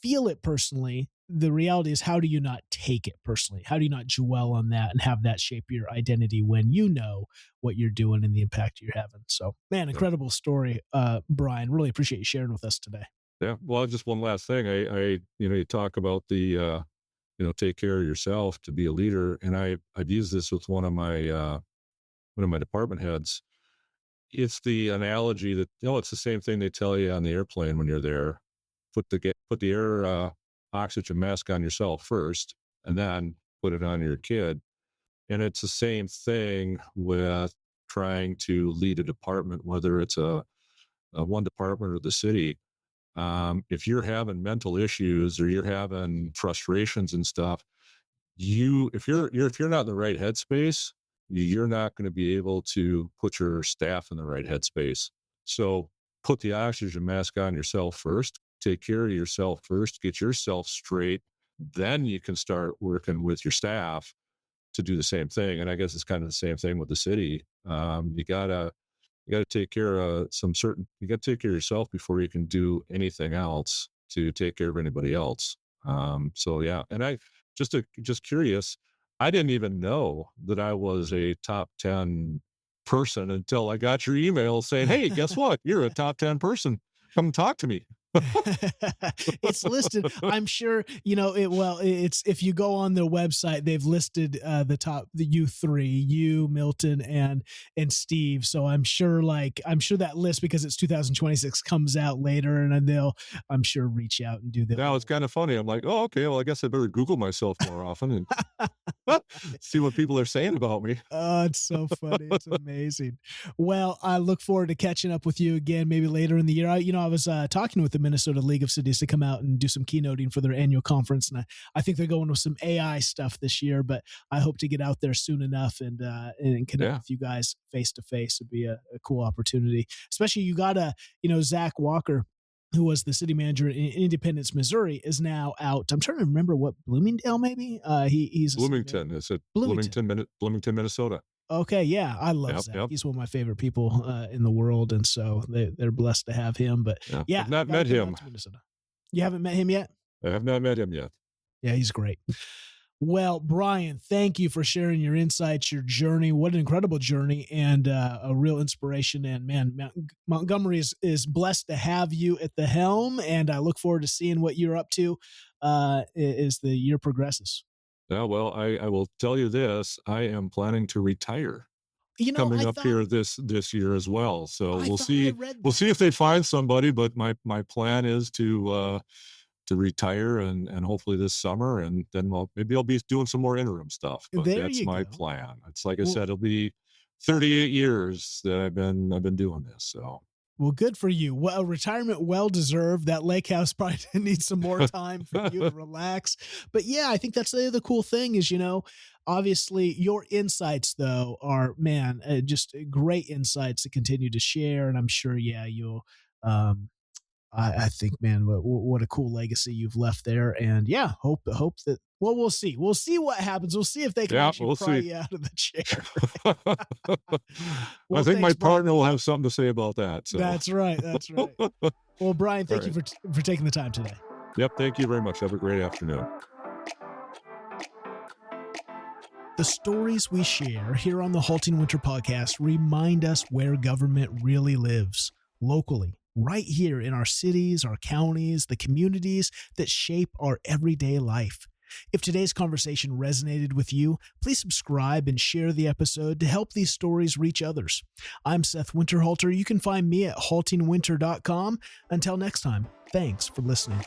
feel it personally. The reality is, how do you not take it personally? How do you not dwell on that and have that shape your identity when you know what you're doing and the impact you're having? So, man, Yep. incredible story, Brian. Really appreciate you sharing with us today. Yeah. Well, just one last thing. You talk about take care of yourself to be a leader, and I've used this with one of my department heads. It's the analogy that it's the same thing they tell you on the airplane when you're there. Put the air oxygen mask on yourself first, and then put it on your kid. And it's the same thing with trying to lead a department, whether it's a one department or the city. If you're having mental issues or you're having frustrations and stuff, if you're not in the right headspace, you're not going to be able to put your staff in the right headspace. So put the oxygen mask on yourself first, take care of yourself first, get yourself straight. Then you can start working with your staff to do the same thing. And I guess it's kind of the same thing with the city. You gotta take care of you gotta take care of yourself before you can do anything else to take care of anybody else. So yeah, and just curious, I didn't even know that I was a top 10 person until I got your email saying, "Hey, guess what? You're a top 10 person. Come talk to me." It's listed. I'm sure it's, if you go on their website, they've listed the you three, you, Milton, and Steve. So I'm sure that list, because it's 2026, comes out later, and then they'll, I'm sure, reach out and do the Now it's kind of funny. I'm like, "Oh, okay. Well, I guess I better Google myself more often." And See what people are saying about me. Oh, it's so funny. It's amazing. Well, I look forward to catching up with you again, maybe later in the year. I was talking with the Minnesota League of Cities to come out and do some keynoting for their annual conference. And I think they're going with some AI stuff this year, but I hope to get out there soon enough and connect with you guys face to face. It'd be a cool opportunity, especially you got Zach Walker, who was the city manager in Independence, Missouri, is now out. I'm trying to remember what, Bloomingdale, maybe? He's Bloomington. Is it Bloomington, Minnesota? Okay, yeah, I love Zach. Yep. He's one of my favorite people in the world, and so they're blessed to have him. But yeah, I've not met him. You haven't met him yet? I have not met him yet. Yeah, he's great. Well, Brian, thank you for sharing your insights, your journey. What an incredible journey and a real inspiration. And man, Montgomery is blessed to have you at the helm, and I look forward to seeing what you're up to as the year progresses. Yeah, well, I will tell you this. I am planning to retire coming up here this year as well. So we'll see. We'll see if they find somebody, but my plan is to retire and hopefully this summer, and then maybe I'll be doing some more interim stuff. But that's my plan. It's like I said, it'll be 38 years that I've been doing this. So. Well, good for you. Well, retirement well deserved. That lake house probably needs some more time for you to relax. But yeah, I think that's the cool thing is, obviously your insights though are, just great insights to continue to share. And I'm sure, you'll, I think, man, what a cool legacy you've left there. And yeah, hope that, well, we'll see. We'll see what happens. We'll see if they can pry you out of the chair. Well, I think my partner will have something to say about that. So. That's right. Well, Brian, thank you for taking the time today. Yep. Thank you very much. Have a great afternoon. The stories we share here on the HaltingWinter podcast remind us where government really lives, locally, right here in our cities, our counties, the communities that shape our everyday life. If today's conversation resonated with you, please subscribe and share the episode to help these stories reach others. I'm Seth Winterhalter. You can find me at HaltingWinter.com. Until next time, thanks for listening.